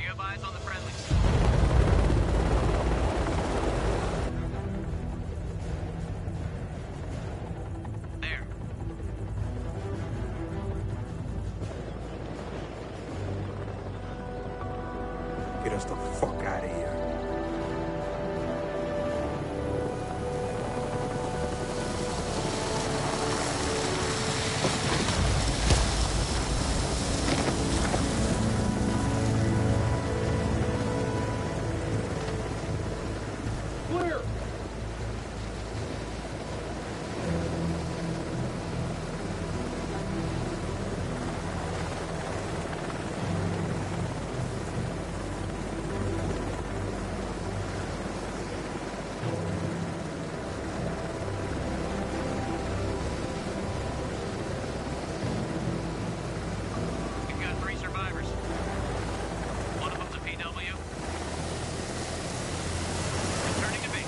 have eyes on the friendlies. There. Get us the fuck out of here. Clear! We've got 3 survivors. One of them's a PW. Returning to base.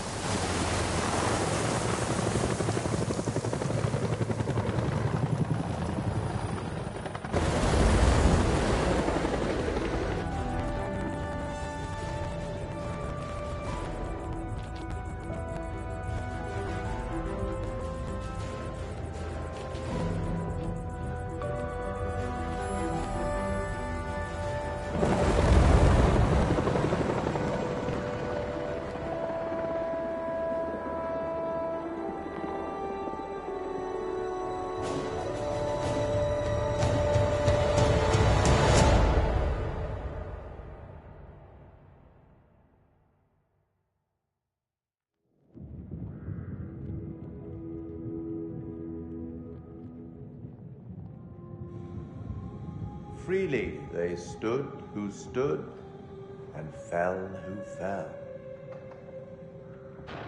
Freely they stood who stood, and fell who fell.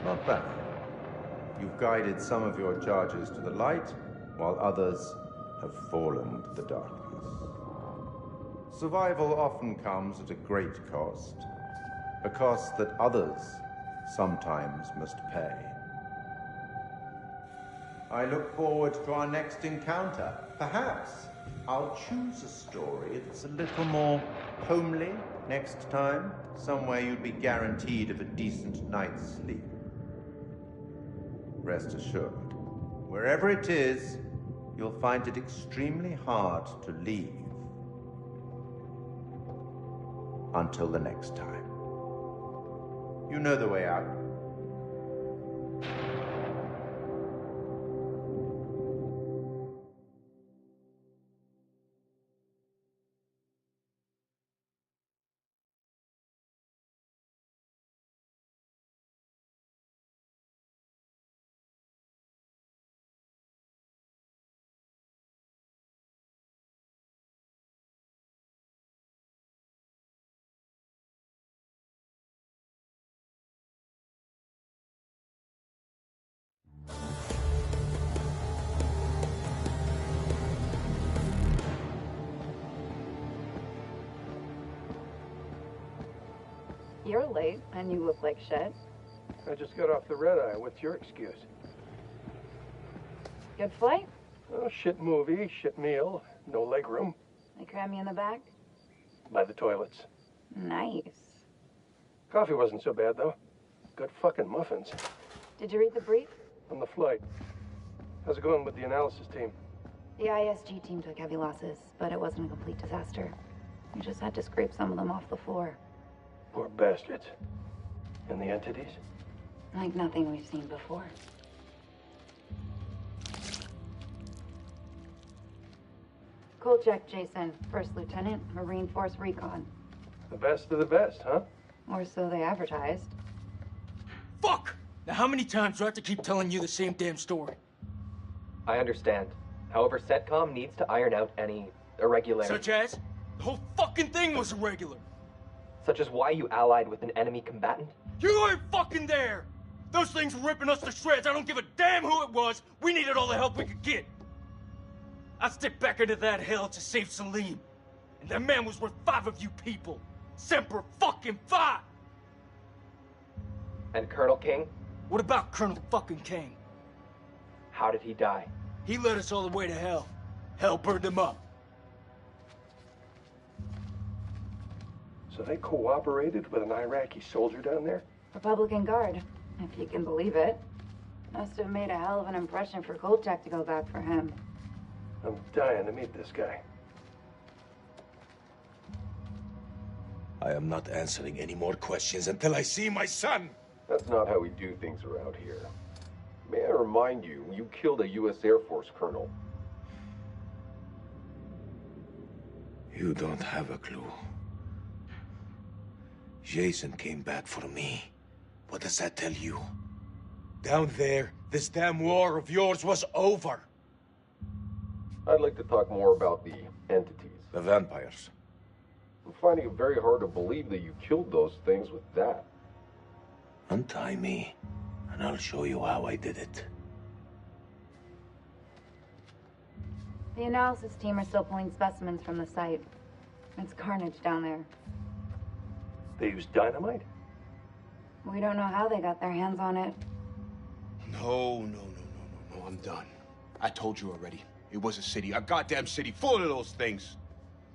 Not bad. You've guided some of your charges to the light, while others have fallen to the darkness. Survival often comes at a great cost, a cost that others sometimes must pay. I look forward to our next encounter. Perhaps I'll choose a story that's a little more homely next time, somewhere you'd be guaranteed of a decent night's sleep. Rest assured, wherever it is, you'll find it extremely hard to leave. Until the next time. You know the way out. You're late, and you look like shit. I just got off the red eye. What's your excuse? Good flight? Oh, shit movie, shit meal, no legroom. They cram you in the back? By the toilets. Nice. Coffee wasn't so bad, though. Good fucking muffins. Did you read the brief? On the flight. How's it going with the analysis team? The ISG team took heavy losses, but it wasn't a complete disaster. We just had to scrape some of them off the floor. Poor bastards. And the entities? Like nothing we've seen before. Kolchak Jason, First Lieutenant, Marine Force Recon. The best of the best, huh? Or so they advertised. Fuck! Now how many times do I have to keep telling you the same damn story? I understand. However, CENTCOM needs to iron out any irregularities. Such as? The whole fucking thing was irregular. Such as why you allied with an enemy combatant? You weren't fucking there! Those things were ripping us to shreds. I don't give a damn who it was. We needed all the help we could get. I stepped back into that hell to save Salim. And that man was worth 5 of you people. Semper fucking Fi! And Colonel King? What about Colonel fucking King? How did he die? He led us all the way to hell. Hell burned him up. So they cooperated with an Iraqi soldier down there? Republican Guard, if you can believe it. Must have made a hell of an impression for Kolchak to go back for him. I'm dying to meet this guy. I am not answering any more questions until I see my son! That's not how we do things around here. May I remind you, you killed a U.S. Air Force colonel. You don't have a clue. Jason came back for me. What does that tell you? Down there, this damn war of yours was over. I'd like to talk more about the entities. The vampires. I'm finding it very hard to believe that you killed those things with that. Untie me, and I'll show you how I did it. The analysis team are still pulling specimens from the site. It's carnage down there. They used dynamite? We don't know how they got their hands on it. No, I'm done. I told you already. It was a city, a goddamn city full of those things.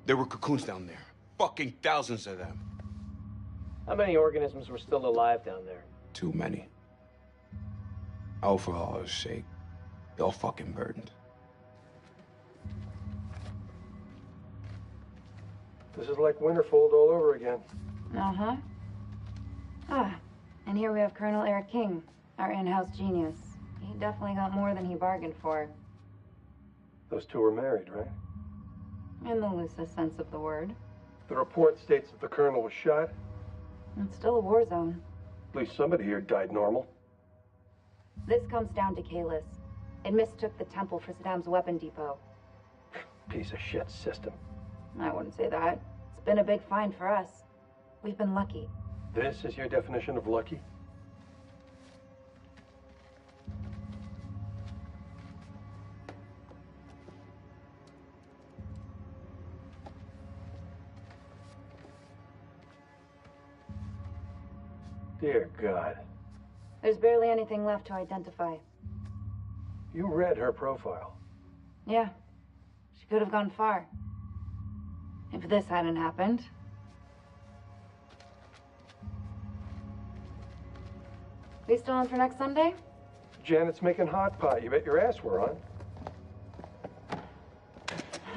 There were cocoons down there. Fucking thousands of them. How many organisms were still alive down there? Too many. Oh, for Allah's sake. They all fucking burned. This is like Winterfold all over again. Uh-huh. Ah, and here we have Colonel Eric King, our in-house genius. He definitely got more than he bargained for. Those two were married, right? In the loosest sense of the word. The report states that the colonel was shot. It's still a war zone. At least somebody here died normal. This comes down to Kalis. It mistook the temple for Saddam's weapon depot. Piece of shit system. I wouldn't say that. It's been a big find for us. We've been lucky. This is your definition of lucky? Dear God. There's barely anything left to identify. You read her profile. Yeah. She could have gone far. If this hadn't happened. We still on for next Sunday? Janet's making hot pot. You bet your ass we're on.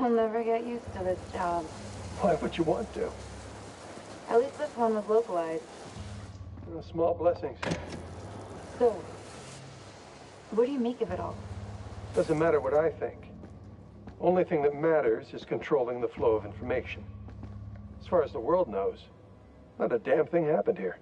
I'll never get used to this job. Why would you want to? At least this one was localized. Small blessings. So, what do you make of it all? Doesn't matter what I think. Only thing that matters is controlling the flow of information. As far as the world knows, not a damn thing happened here.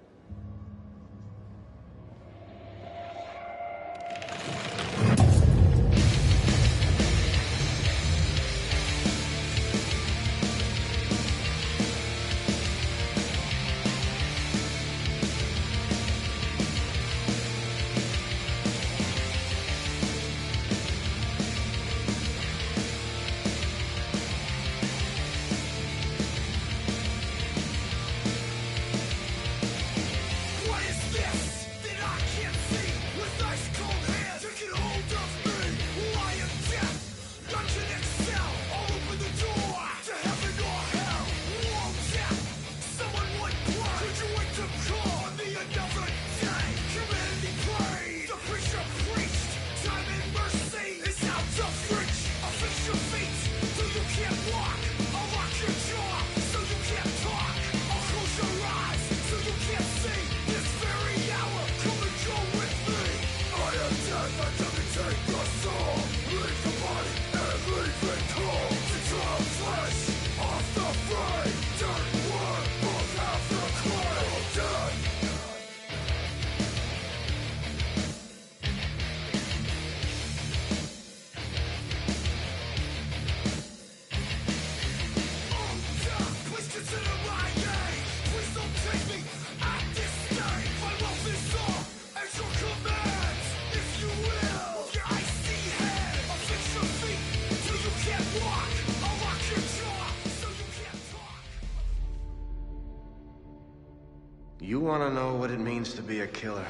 You want to know what it means to be a killer?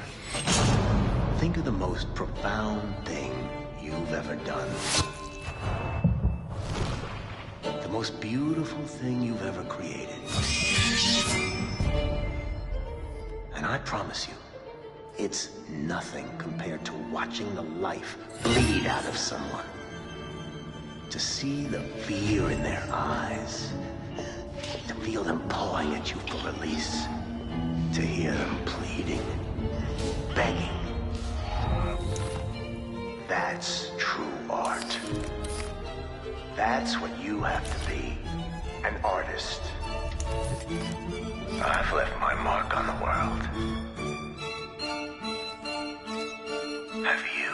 Think of the most profound thing you've ever done. The most beautiful thing you've ever created. And I promise you, it's nothing compared to watching the life bleed out of someone. To see the fear in their eyes, to feel them pawing at you for release, to hear them pleading, begging. That's true art. That's what you have to be, an artist. I've left my mark on the world. Have you?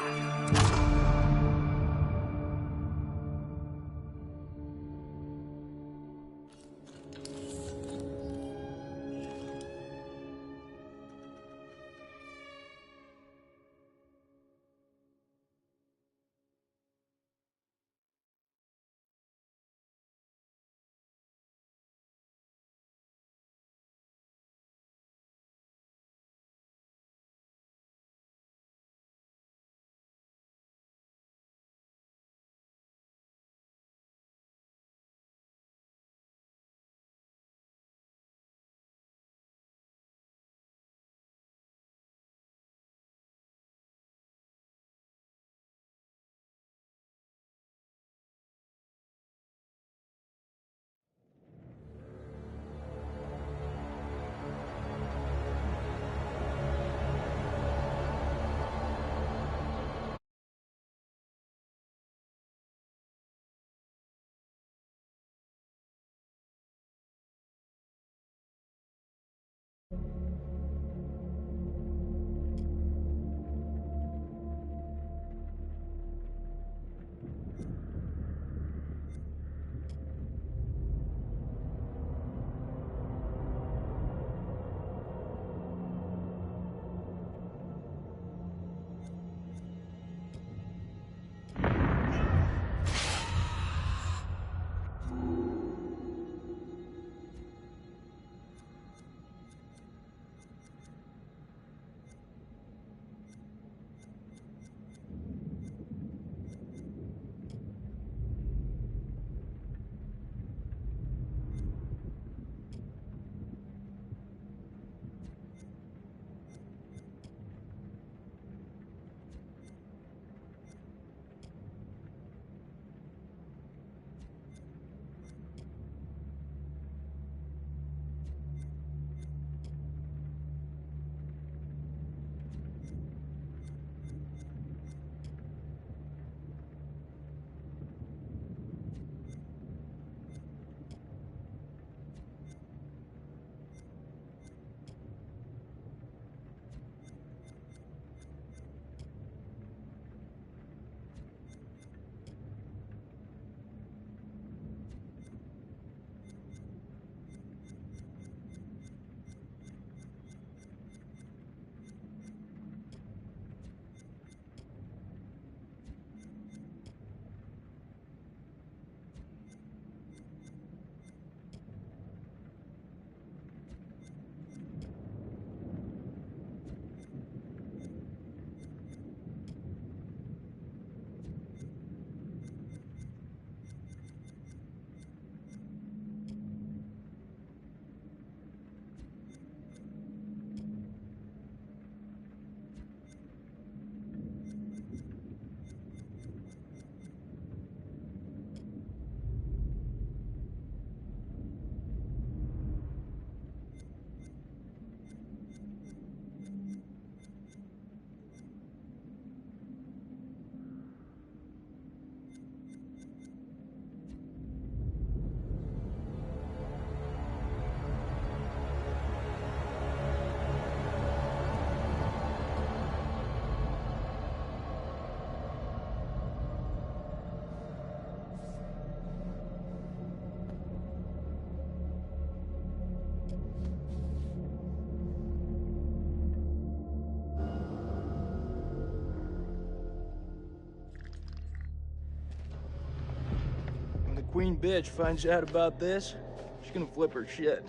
Queen bitch finds out about this, she's gonna flip her shit.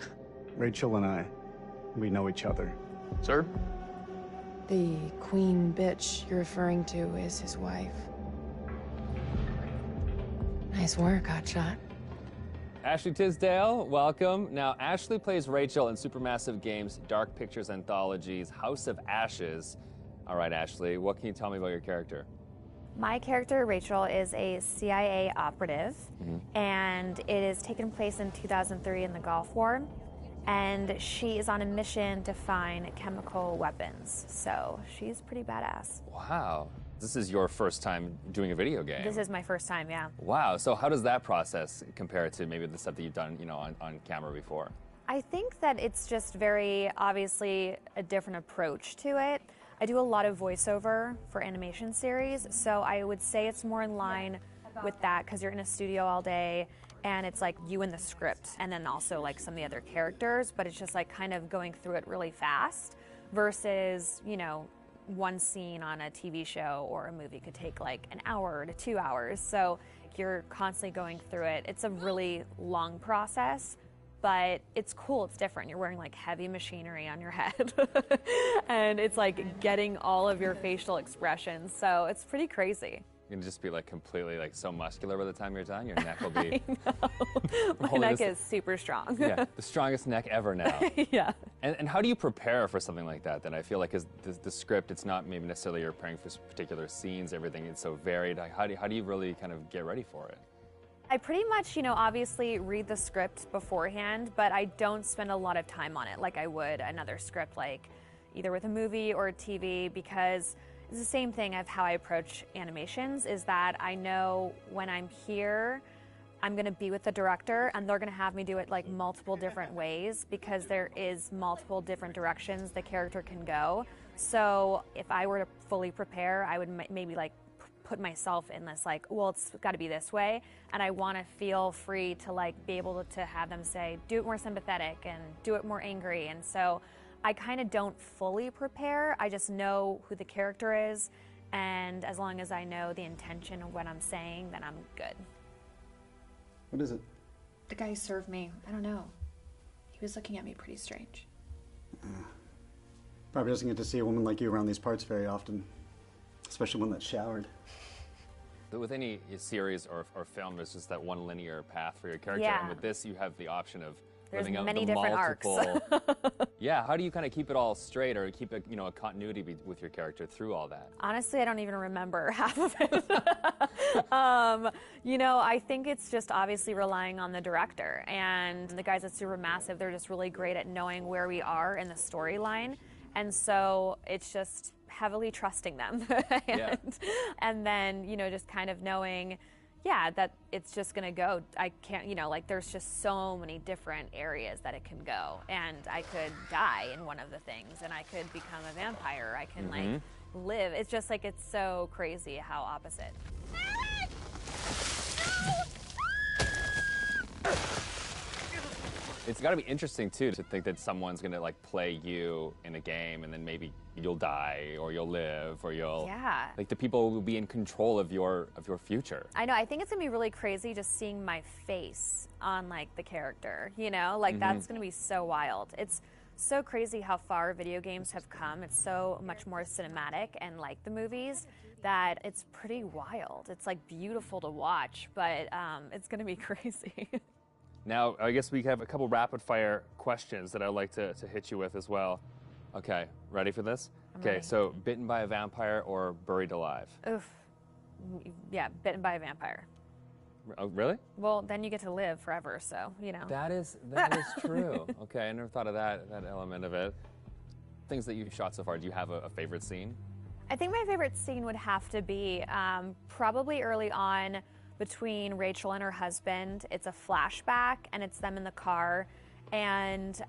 Rachel and I, we know each other. Sir? The queen bitch you're referring to is his wife. Nice work, hotshot. Ashley Tisdale, welcome. Now, Ashley plays Rachel in Supermassive Games' Dark Pictures Anthology's House of Ashes. All right, Ashley, what can you tell me about your character? My character, Rachel, is a CIA operative, and it is taken place in 2003 in the Gulf War, and she is on a mission to find chemical weapons, so she's pretty badass. Wow. This is your first time doing a video game. This is my first time, yeah. Wow. So how does that process compare to maybe the stuff that you've done, on camera before? I think that it's just very obviously a different approach to it. I do a lot of voiceover for animation series, so I would say it's more in line with that because you're in a studio all day and it's like you and the script and then also like some of the other characters, but it's just like kind of going through it really fast versus, one scene on a TV show or a movie could take like an hour to 2 hours. So you're constantly going through it. It's a really long process, but it's cool. It's different. You're wearing like heavy machinery on your head and it's like getting all of your facial expressions. So it's pretty crazy. You're gonna just be like completely like so muscular by the time you're done. Your neck will be. My neck is super strong. Yeah, the strongest neck ever now. Yeah. And how do you prepare for something like that? Then I feel like is the script, it's not maybe necessarily you're preparing for particular scenes. Everything is so varied. Like, how do you really kind of get ready for it? I pretty much, obviously read the script beforehand, but I don't spend a lot of time on it like I would another script, like either with a movie or a TV, because it's the same thing of how I approach animations, is that I know when I'm here, I'm gonna be with the director and they're gonna have me do it like multiple different ways because there is multiple different directions the character can go. So if I were to fully prepare, I would maybe like put myself in this like, well, it's gotta be this way. And I wanna feel free to like be able to have them say, do it more sympathetic and do it more angry. And so I kind of don't fully prepare. I just know who the character is, and as long as I know the intention of what I'm saying, then I'm good. What is it? The guy who served me, I don't know. He was looking at me pretty strange. Probably doesn't get to see a woman like you around these parts very often, especially one that's showered. But with any series or film, there's just that one linear path for your character, Yeah. and with this, you have the option of There's living out many the different multiple. Yeah, how do you kind of keep it all straight or keep a continuity with your character through all that? Honestly, I don't even remember half of it. I think it's just obviously relying on the director. And the guys at Supermassive, they're just really great at knowing where we are in the storyline. And so it's just heavily trusting them. And then, just kind of knowing, that it's just gonna go. I can't, there's just so many different areas that it can go. And I could die in one of the things, and I could become a vampire. I can, like, live. It's just, like, it's so crazy how opposite. It's got to be interesting too to think that someone's gonna like play you in a game and then maybe you'll die or you'll live or you'll like the people will be in control of your future. I know. I think it's gonna be really crazy just seeing my face on like the character. Like that's gonna be so wild. It's so crazy how far video games have come. It's so much more cinematic and like the movies that it's pretty wild. It's like beautiful to watch, but it's gonna be crazy. Now, I guess we have a couple rapid-fire questions that I'd like to hit you with as well. Okay, ready for this? Ready. So bitten by a vampire or buried alive? Oof. Yeah, bitten by a vampire. Oh, really? Well, then you get to live forever, so, That is true. Okay, I never thought of that element of it. Things that you've shot so far, do you have a favorite scene? I think my favorite scene would have to be probably early on between Rachel and her husband. It's a flashback, and it's them in the car, and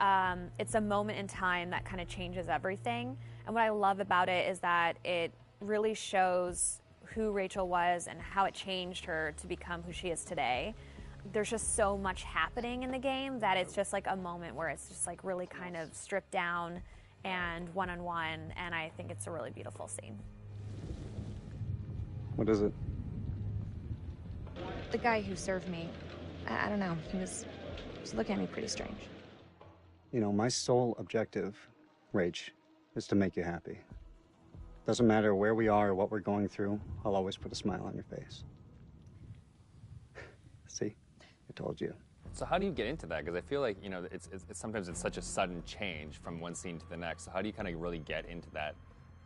it's a moment in time that kind of changes everything. And what I love about it is that it really shows who Rachel was and how it changed her to become who she is today. There's just so much happening in the game that it's just like a moment where it's just like really kind of stripped down and one-on-one, and I think it's a really beautiful scene. What is it? The guy who served me, I don't know, he was looking at me pretty strange. My sole objective, Rach, is to make you happy. Doesn't matter where we are or what we're going through, I'll always put a smile on your face. See? I told you. So how do you get into that? Because I feel like, you know, it's sometimes it's such a sudden change from one scene to the next. So how do you kind of really get into that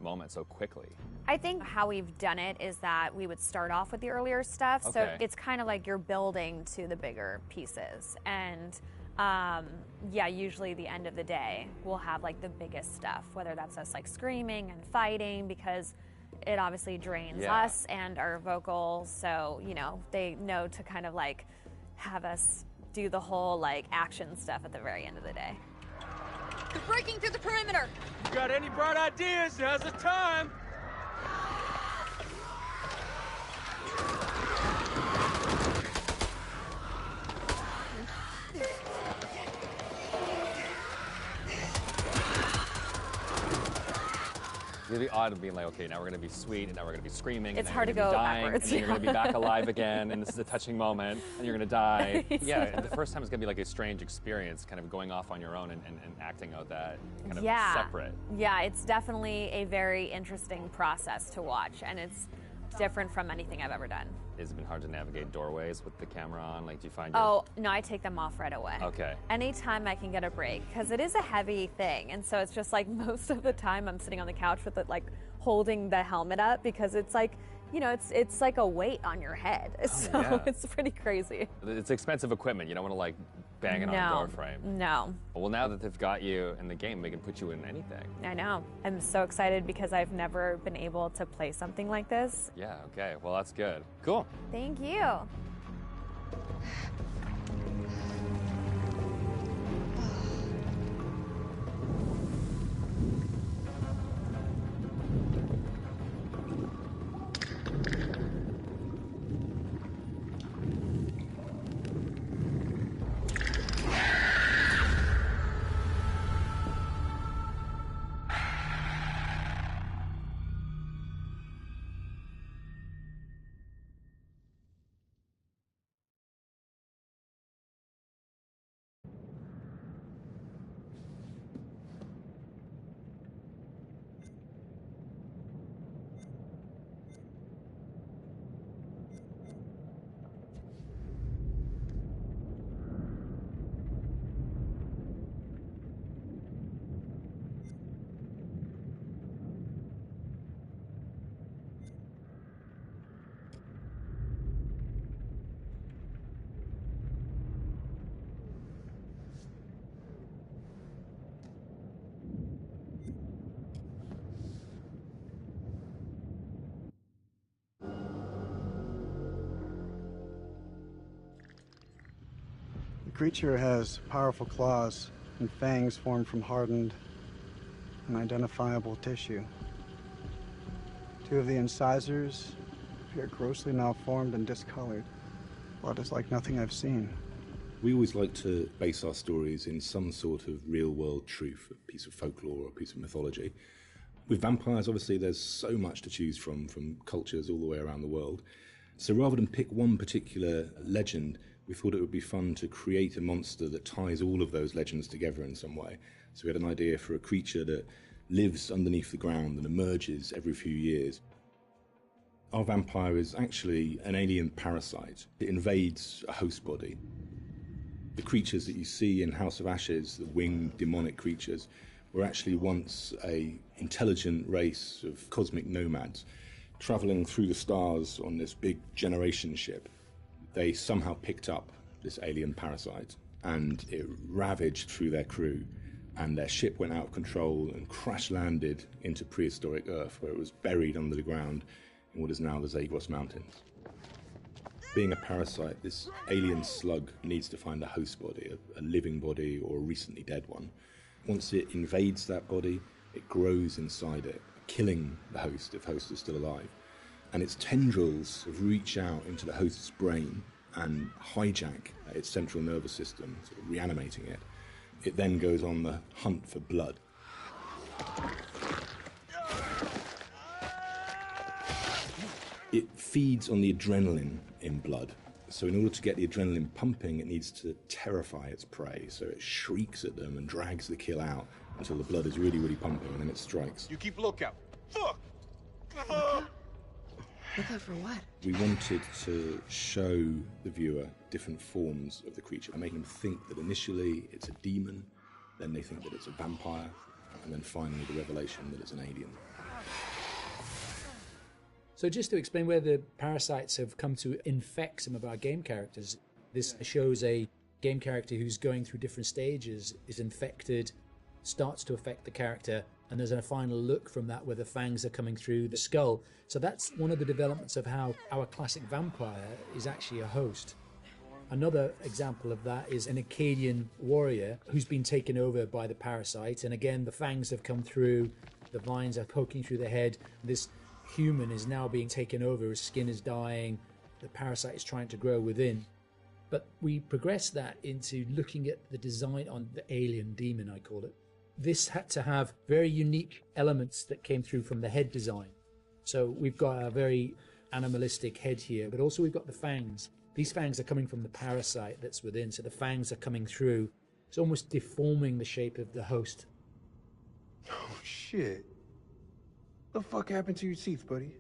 moment so quickly? I think how we've done it is that we would start off with the earlier stuff. So it's kind of like you're building to the bigger pieces. And yeah, usually the end of the day, we'll have like the biggest stuff, whether that's us like screaming and fighting, because it obviously drains us and our vocals. So, you know, they know to kind of like have us do the whole like action stuff at the very end of the day. They're breaking through the perimeter. You got any bright ideas? Now's the time. It's really odd of being like, okay, now we're going to be sweet, and now we're going to be screaming. It's and hard to go backwards. And then you're going to be back alive again, and this is a touching moment, and you're going to die. Yeah, and the first time it's going to be like a strange experience, kind of going off on your own and acting out that kind of separate. Yeah, it's definitely a very interesting process to watch, and it's different from anything I've ever done. Has it been hard to navigate doorways with the camera on? Like, do you find Oh, no, I take them off right away. Okay. Anytime I can get a break, because it is a heavy thing, and so it's just like most of the time I'm sitting on the couch with it, like holding the helmet up, because it's like, you know, it's like a weight on your head. So it's pretty crazy. It's expensive equipment. You don't want to like bang it on a door frame. No. Well, now that they've got you in the game, they can put you in anything. I know. I'm so excited because I've never been able to play something like this. Yeah, okay. Well, that's good. Cool. Thank you. The creature has powerful claws and fangs formed from hardened, unidentifiable tissue. Two of the incisors appear grossly malformed and discolored. Blood is like nothing I've seen. We always like to base our stories in some sort of real-world truth, a piece of folklore or a piece of mythology. With vampires, obviously, there's so much to choose from cultures all the way around the world. So rather than pick one particular legend, we thought it would be fun to create a monster that ties all of those legends together in some way. So we had an idea for a creature that lives underneath the ground and emerges every few years. Our vampire is actually an alien parasite. It invades a host body. The creatures that you see in House of Ashes, the winged demonic creatures, were actually once an intelligent race of cosmic nomads traveling through the stars on this big generation ship. They somehow picked up this alien parasite and it ravaged through their crew, and their ship went out of control and crash landed into prehistoric Earth, where it was buried under the ground in what is now the Zagros Mountains. Being a parasite, this alien slug needs to find a host body, a living body or a recently dead one. Once it invades that body, it grows inside it, killing the host if host is still alive. And its tendrils reach out into the host's brain and hijack its central nervous system, sort of reanimating it. It then goes on the hunt for blood. It feeds on the adrenaline in blood. So in order to get the adrenaline pumping, it needs to terrify its prey. So it shrieks at them and drags the kill out until the blood is really, really pumping, and then it strikes. You keep lookout. Fuck! Look out for what? We wanted to show the viewer different forms of the creature and make them think that initially it's a demon, then they think that it's a vampire, and then finally the revelation that it's an alien. So just to explain where the parasites have come to infect some of our game characters, this shows a game character who's going through different stages, is infected, starts to affect the character, and there's a final look from that where the fangs are coming through the skull. So that's one of the developments of how our classic vampire is actually a host. Another example of that is an Akkadian warrior who's been taken over by the parasite, and again the fangs have come through, the vines are poking through the head. This human is now being taken over, his skin is dying, the parasite is trying to grow within. But we progress that into looking at the design on the alien demon, I call it. This had to have very unique elements that came through from the head design. So we've got a very animalistic head here, but also we've got the fangs. These fangs are coming from the parasite that's within, so the fangs are coming through. It's almost deforming the shape of the host. Oh, shit. What the fuck happened to your teeth, buddy?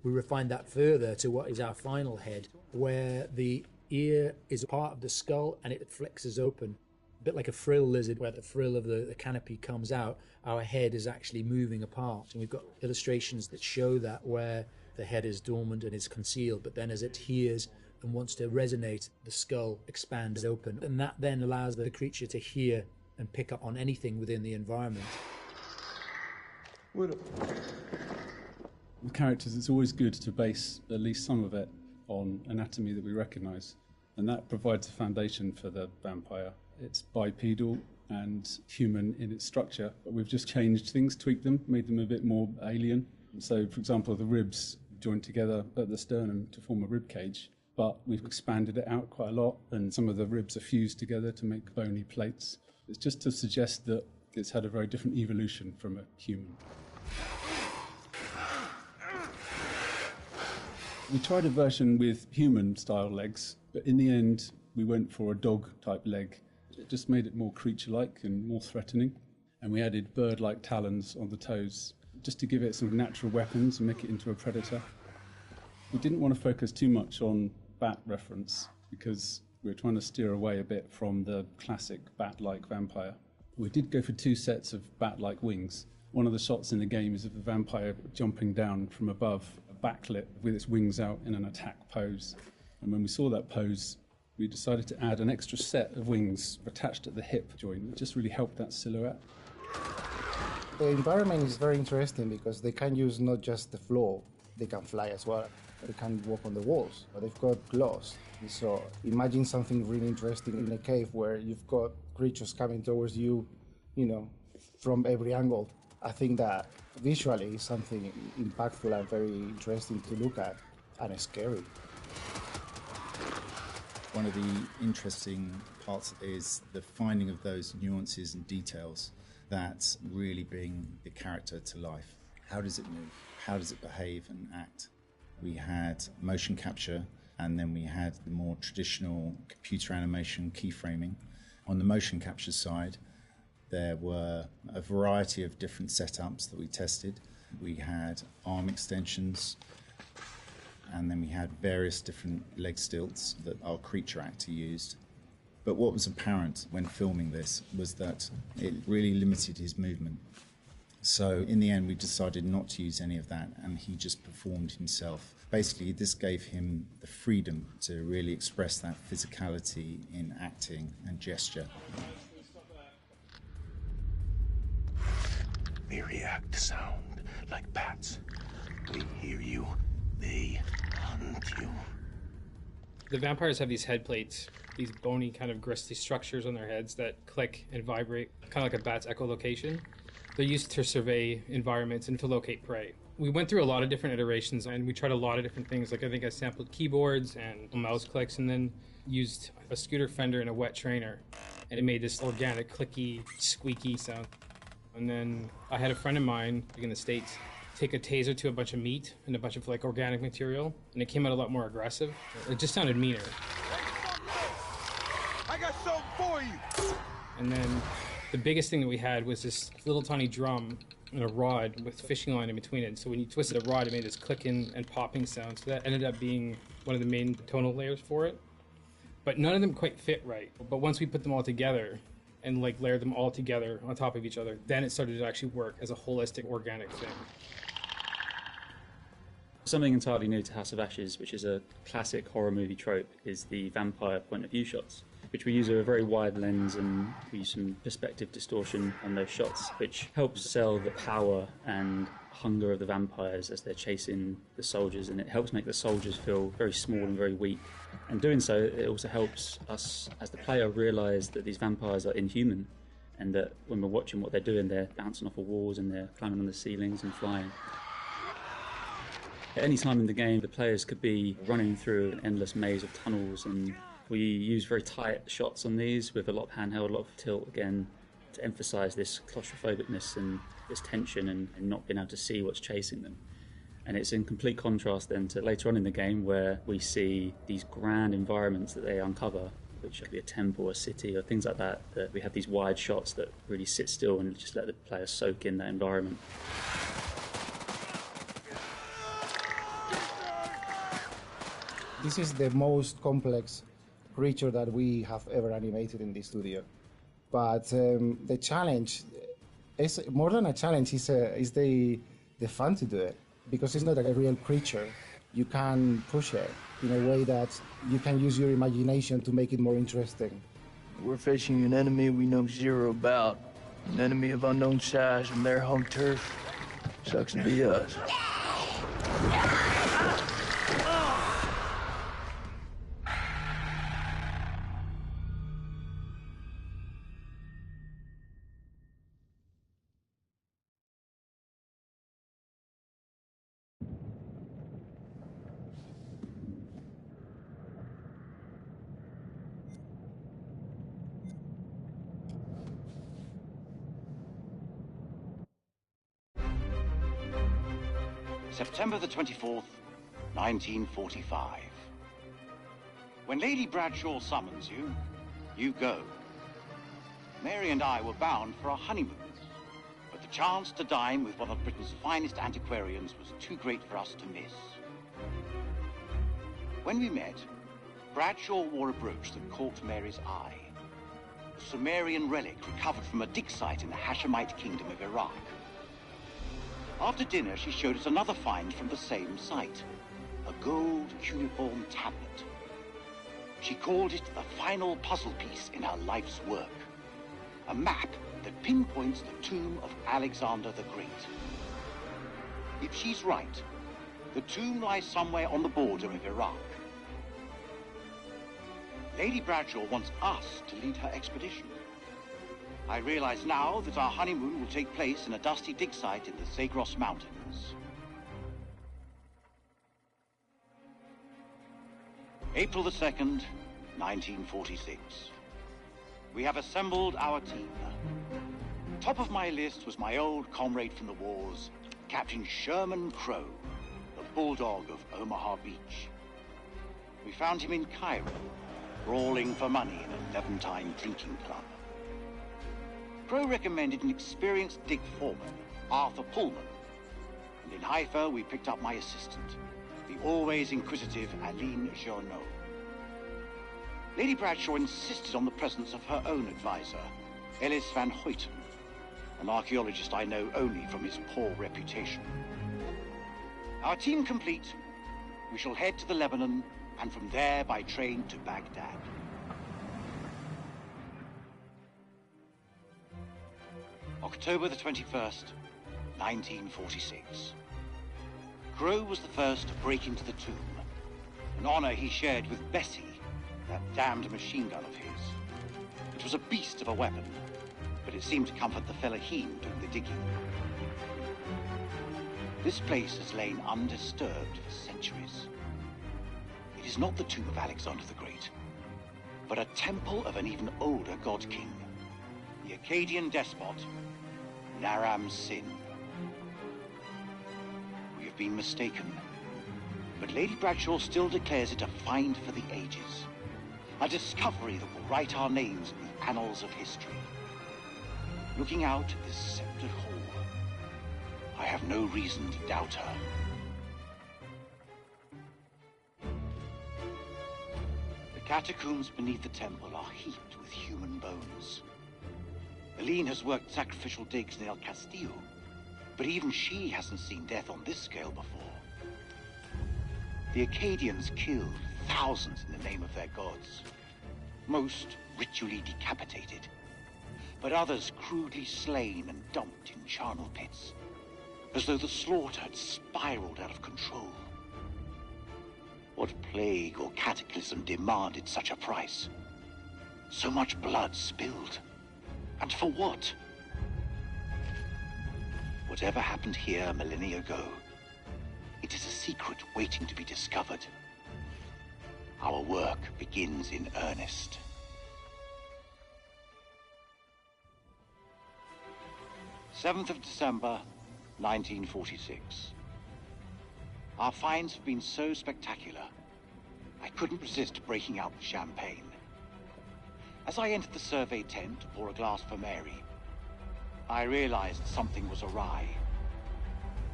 We refined that further to what is our final head, where the ear is a part of the skull and it flexes open. A bit like a frill lizard, where the frill of the canopy comes out, our head is actually moving apart. And we've got illustrations that show that, where the head is dormant and is concealed, but then as it hears and wants to resonate, the skull expands open. And that then allows the creature to hear and pick up on anything within the environment. With characters, it's always good to base at least some of it on anatomy that we recognise, and that provides a foundation for the vampire. It's bipedal and human in its structure, but we've just changed things, tweaked them, made them a bit more alien. So, for example, the ribs joined together at the sternum to form a rib cage, but we've expanded it out quite a lot, and some of the ribs are fused together to make bony plates. It's just to suggest that it's had a very different evolution from a human. We tried a version with human-style legs, but in the end, we went for a dog-type leg. It just made it more creature-like and more threatening. And we added bird-like talons on the toes, just to give it some natural weapons and make it into a predator. We didn't want to focus too much on bat reference, because we were trying to steer away a bit from the classic bat-like vampire. We did go for 2 sets of bat-like wings. One of the shots in the game is of the vampire jumping down from above, backlit with its wings out in an attack pose. And when we saw that pose, we decided to add an extra set of wings attached at the hip joint. It just really helped that silhouette. The environment is very interesting because they can use not just the floor, they can fly as well. They can walk on the walls, but they've got claws. So imagine something really interesting in a cave where you've got creatures coming towards you, from every angle. I think that visually is something impactful and very interesting to look at, and scary. One of the interesting parts is the finding of those nuances and details that really bring the character to life. How does it move? How does it behave and act? We had motion capture, and then we had the more traditional computer animation keyframing. On the motion capture side, there were a variety of different setups that we tested. We had arm extensions, and then we had various different leg stilts that our creature actor used. But what was apparent when filming this was that it really limited his movement. So in the end, we decided not to use any of that, and he just performed himself. Basically, this gave him the freedom to really express that physicality in acting and gesture. They react to sound like bats. They hear you, they hunt you. The vampires have these head plates, these bony kind of gristly structures on their heads that click and vibrate, kind of like a bat's echolocation. They're used to survey environments and to locate prey. We went through a lot of different iterations, and we tried a lot of different things. Like, I think I sampled keyboards and mouse clicks, and then used a scooter fender and a wet trainer, and it made this organic, clicky, squeaky sound. And then I had a friend of mine in the States take a taser to a bunch of meat and a bunch of organic material, and it came out a lot more aggressive. It just sounded meaner. I got something for you! And then the biggest thing that we had was this little tiny drum and a rod with fishing line in between it. So when you twisted a rod, it made this clicking and popping sound. So that ended up being one of the main tonal layers for it. But none of them quite fit right. But once we put them all together and like layered them all together on top of each other, then it started to actually work as a holistic, organic thing. Something entirely new to House of Ashes, which is a classic horror movie trope, is the vampire point of view shots, which we use a very wide lens and we use some perspective distortion on those shots, which helps sell the power and hunger of the vampires as they're chasing the soldiers, and it helps make the soldiers feel very small and very weak. And doing so, it also helps us as the player realise that these vampires are inhuman, and that when we're watching what they're doing, they're bouncing off of walls and they're climbing on the ceilings and flying. At any time in the game, the players could be running through an endless maze of tunnels, and we use very tight shots on these with a lot of handheld, a lot of tilt again, to emphasise this claustrophobicness and this tension and not being able to see what's chasing them. And it's in complete contrast then to later on in the game where we see these grand environments that they uncover, which could be a temple, a city, or things like that, that we have these wide shots that really sit still and just let the player soak in that environment. This is the most complex creature that we have ever animated in the studio. But the challenge is more than a challenge, is the fun to do it. Because it's not a real creature, you can push it in a way that you can use your imagination to make it more interesting. We're facing an enemy we know zero about. An enemy of unknown size on their home turf. Sucks to be us. September the 24th, 1945. When Lady Bradshaw summons you, you go. Mary and I were bound for our honeymoon, but the chance to dine with one of Britain's finest antiquarians was too great for us to miss. When we met, Bradshaw wore a brooch that caught Mary's eye. A Sumerian relic recovered from a dig site in the Hashemite kingdom of Iraq. After dinner, she showed us another find from the same site, a gold cuneiform tablet. She called it the final puzzle piece in her life's work, a map that pinpoints the tomb of Alexander the Great. If she's right, the tomb lies somewhere on the border of Iraq. Lady Bradshaw wants us to lead her expedition. I realize now that our honeymoon will take place in a dusty dig site in the Zagros Mountains. April the 2nd, 1946. We have assembled our team. Top of my list was my old comrade from the wars, Captain Sherman Crow, the bulldog of Omaha Beach. We found him in Cairo, brawling for money in a Levantine drinking club. Crow recommended an experienced dig foreman, Arthur Pullman. And in Haifa, we picked up my assistant, the always inquisitive Aline Journeau. Lady Bradshaw insisted on the presence of her own advisor, Ellis van Hoyten, an archaeologist I know only from his poor reputation. Our team complete, we shall head to the Lebanon, and from there by train to Baghdad. October the 21st, 1946. Crow was the first to break into the tomb, an honor he shared with Bessie, that damned machine gun of his. It was a beast of a weapon, but it seemed to comfort the fellaheen doing the digging. This place has lain undisturbed for centuries. It is not the tomb of Alexander the Great, but a temple of an even older god king, the Akkadian despot, Naram Sin. We have been mistaken, but Lady Bradshaw still declares it a find for the ages, a discovery that will write our names in the annals of history. Looking out at this sceptred hall, I have no reason to doubt her. The catacombs beneath the temple are heaped with human bones. Aline has worked sacrificial digs in El Castillo, but even she hasn't seen death on this scale before. The Acadians killed thousands in the name of their gods, most ritually decapitated, but others crudely slain and dumped in charnel pits, as though the slaughter had spiraled out of control. What plague or cataclysm demanded such a price? So much blood spilled. And for what? Whatever happened here millennia ago, it is a secret waiting to be discovered. Our work begins in earnest. December 7th, 1946. Our finds have been so spectacular, I couldn't resist breaking out with champagne. As I entered the survey tent to pour a glass for Mary, I realized something was awry.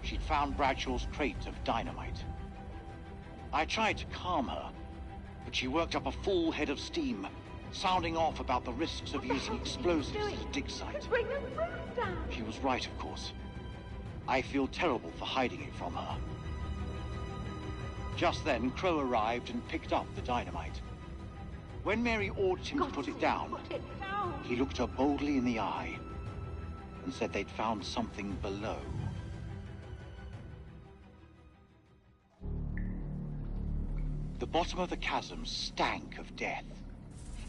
She'd found Bradshaw's crate of dynamite. I tried to calm her, but she worked up a full head of steam, sounding off about the risks of using explosives at a dig site. She was right, of course. I feel terrible for hiding it from her. Just then, Crow arrived and picked up the dynamite. When Mary ordered him to put it down, he looked her boldly in the eye and said they'd found something below. The bottom of the chasm stank of death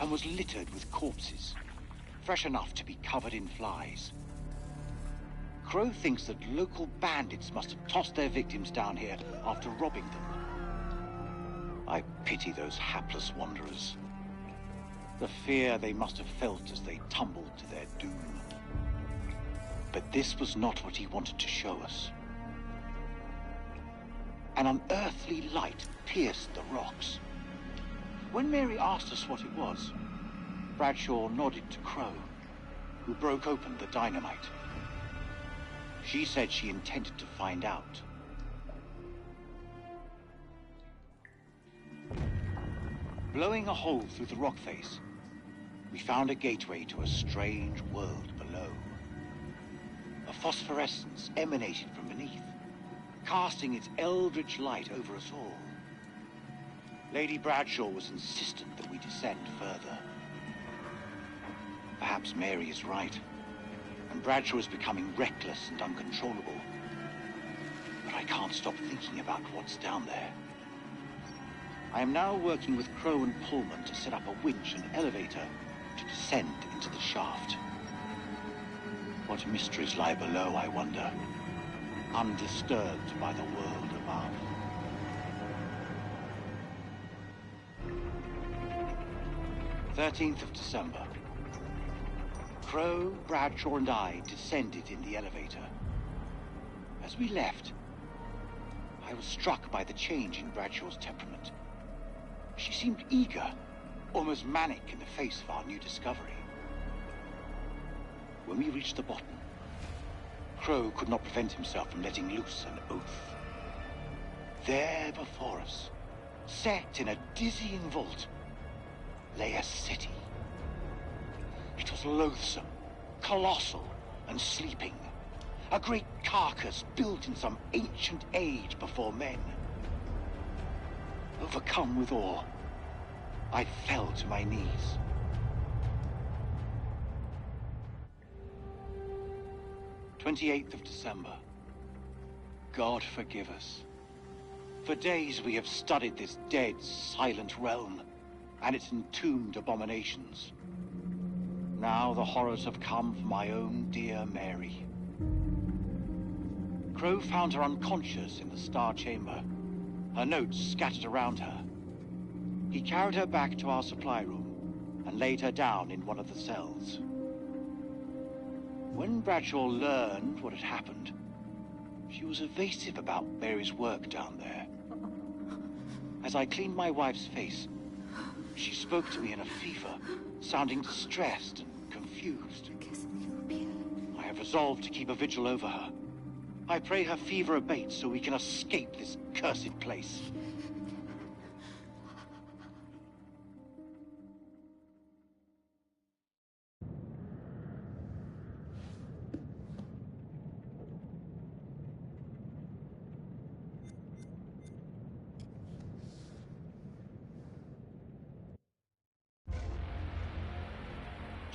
and was littered with corpses, fresh enough to be covered in flies. Crow thinks that local bandits must have tossed their victims down here after robbing them. I pity those hapless wanderers. The fear they must have felt as they tumbled to their doom. But this was not what he wanted to show us. An unearthly light pierced the rocks. When Mary asked us what it was, Bradshaw nodded to Crow, who broke open the dynamite. She said she intended to find out. Blowing a hole through the rock face, we found a gateway to a strange world below. A phosphorescence emanated from beneath, casting its eldritch light over us all. Lady Bradshaw was insistent that we descend further. Perhaps Mary is right, and Bradshaw is becoming reckless and uncontrollable. But I can't stop thinking about what's down there. I am now working with Crow and Pullman to set up a winch and elevator to descend into the shaft. What mysteries lie below, I wonder, undisturbed by the world above. December 13th. Crow, Bradshaw, and I descended in the elevator. As we left, I was struck by the change in Bradshaw's temperament. She seemed eager, almost manic in the face of our new discovery. When we reached the bottom, Crow could not prevent himself from letting loose an oath. There before us, set in a dizzying vault, lay a city. It was loathsome, colossal, and sleeping. A great carcass built in some ancient age before men. Overcome with awe, I fell to my knees. December 28th. God forgive us. For days we have studied this dead, silent realm and its entombed abominations. Now the horrors have come for my own dear Mary. Crow found her unconscious in the Star Chamber, her notes scattered around her. He carried her back to our supply room and laid her down in one of the cells. When Bradshaw learned what had happened, she was evasive about Mary's work down there. As I cleaned my wife's face, she spoke to me in a fever, sounding distressed and confused. I have resolved to keep a vigil over her, I pray her fever abates so we can escape this cursed place.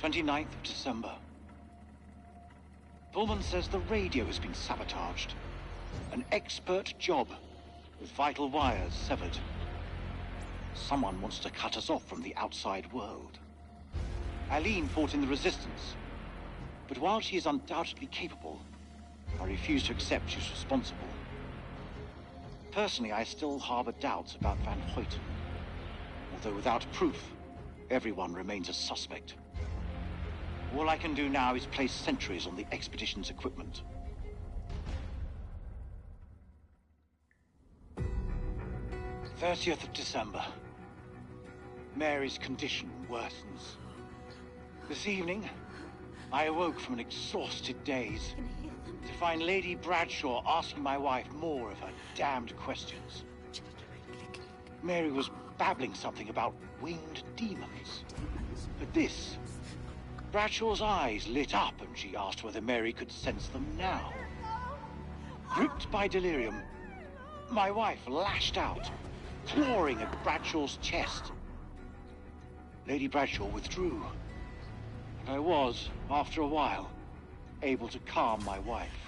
"29th of December. Pullman says the radio has been sabotaged. An expert job, with vital wires severed. Someone wants to cut us off from the outside world. Eileen fought in the Resistance, but while she is undoubtedly capable, I refuse to accept she's responsible. Personally, I still harbor doubts about Van Hoyten. Although without proof, everyone remains a suspect. All I can do now is place sentries on the expedition's equipment. "30th of December. Mary's condition worsens. This evening, I awoke from an exhausted daze to find Lady Bradshaw asking my wife more of her damned questions. Mary was babbling something about winged demons. At this, Bradshaw's eyes lit up and she asked whether Mary could sense them now. Gripped by delirium, my wife lashed out, clawing at Bradshaw's chest. Lady Bradshaw withdrew, and I was, after a while, able to calm my wife.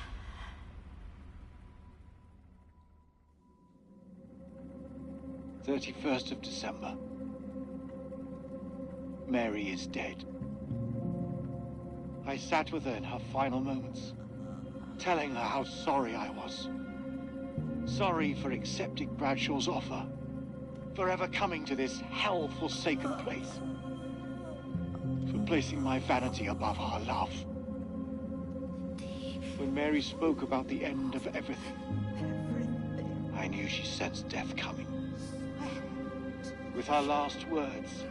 31st of December. Mary is dead. I sat with her in her final moments, telling her how sorry I was. Sorry for accepting Bradshaw's offer, for ever coming to this hell-forsaken place, for placing my vanity above her love. When Mary spoke about the end of everything, I knew she sensed death coming. With her last words,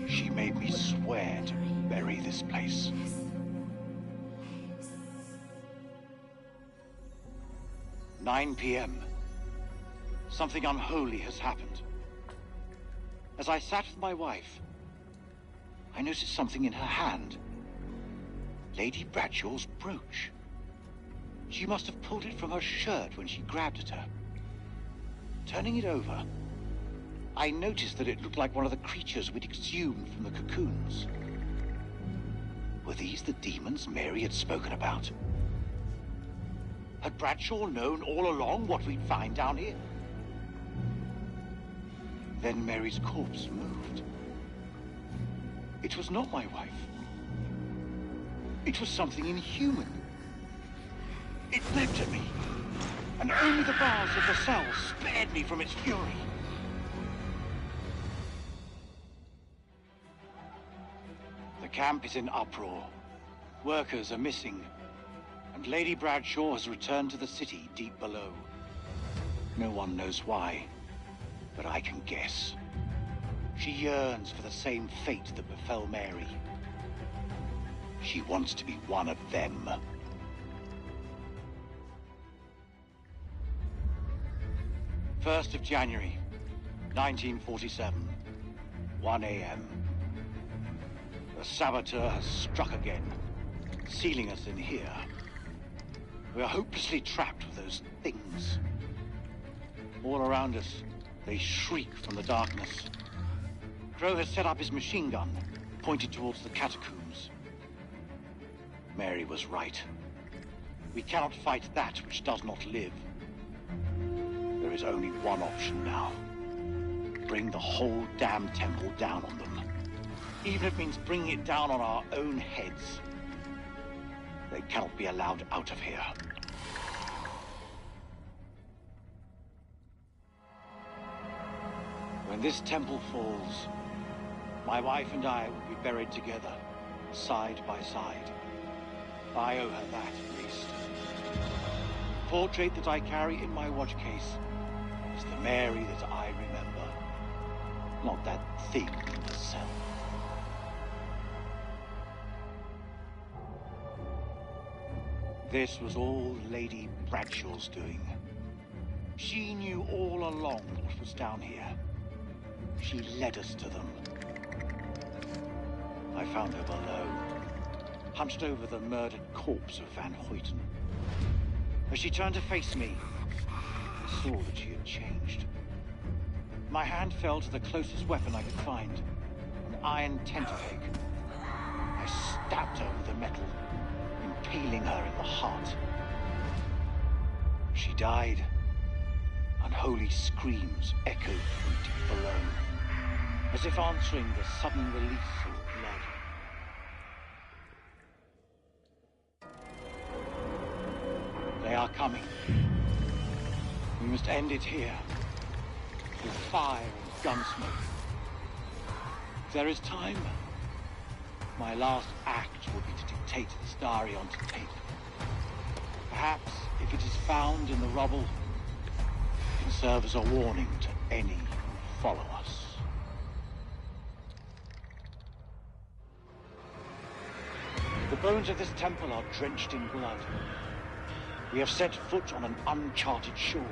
she made me swear to bury this place. "9 p.m. Something unholy has happened. As I sat with my wife, I noticed something in her hand. Lady Bradshaw's brooch. She must have pulled it from her shirt when she grabbed at her. Turning it over, I noticed that it looked like one of the creatures we'd exhumed from the cocoons. Were these the demons Mary had spoken about? Had Bradshaw known all along what we'd find down here? Then Mary's corpse moved. It was not my wife. It was something inhuman. It leapt at me, and only the bars of the cell spared me from its fury. The camp is in uproar. Workers are missing, and Lady Bradshaw has returned to the city deep below. No one knows why, but I can guess. She yearns for the same fate that befell Mary. She wants to be one of them. First of January, 1947, 1 a.m. The saboteur has struck again, sealing us in here. We are hopelessly trapped with those things. All around us, they shriek from the darkness. Crow has set up his machine gun, pointed towards the catacombs. Mary was right. We cannot fight that which does not live. There is only one option now. Bring the whole damn temple down on them. Even if it means bringing it down on our own heads. They cannot be allowed out of here. When this temple falls, my wife and I will be buried together, side by side. I owe her that, at least. The portrait that I carry in my watch case is the Mary that I remember, not that thing in the cell. This was all Lady Bradshaw's doing. She knew all along what was down here. She led us to them. I found her below, hunched over the murdered corpse of Van Hoyten. As she turned to face me, I saw that she had changed. My hand fell to the closest weapon I could find, an iron tentapeg. I stabbed her with the metal, impaling her in the heart. She died. Unholy screams echoed from deep below, as if answering the sudden release of blood. They are coming. We must end it here, with fire and gunsmoke. If there is time, my last act will be to dictate this diary onto tape. Perhaps, if it is found in the rubble, it can serve as a warning to any who follow us. The bones of this temple are drenched in blood. We have set foot on an uncharted shore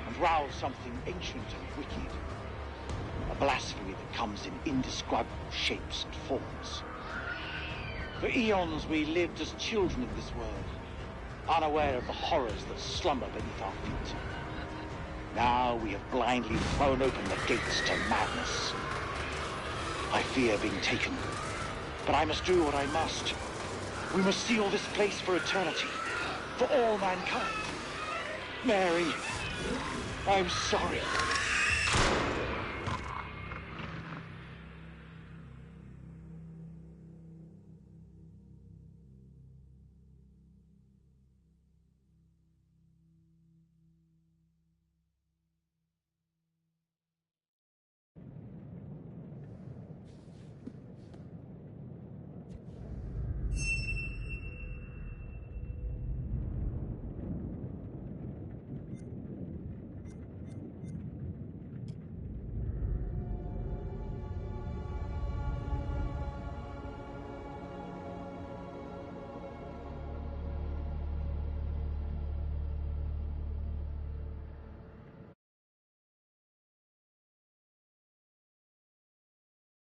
and roused something ancient and wicked. A blasphemy that comes in indescribable shapes and forms. For eons we lived as children in this world, unaware of the horrors that slumber beneath our feet. Now we have blindly thrown open the gates to madness. I fear being taken, but I must do what I must. We must seal this place for eternity, for all mankind. Mary, I'm sorry.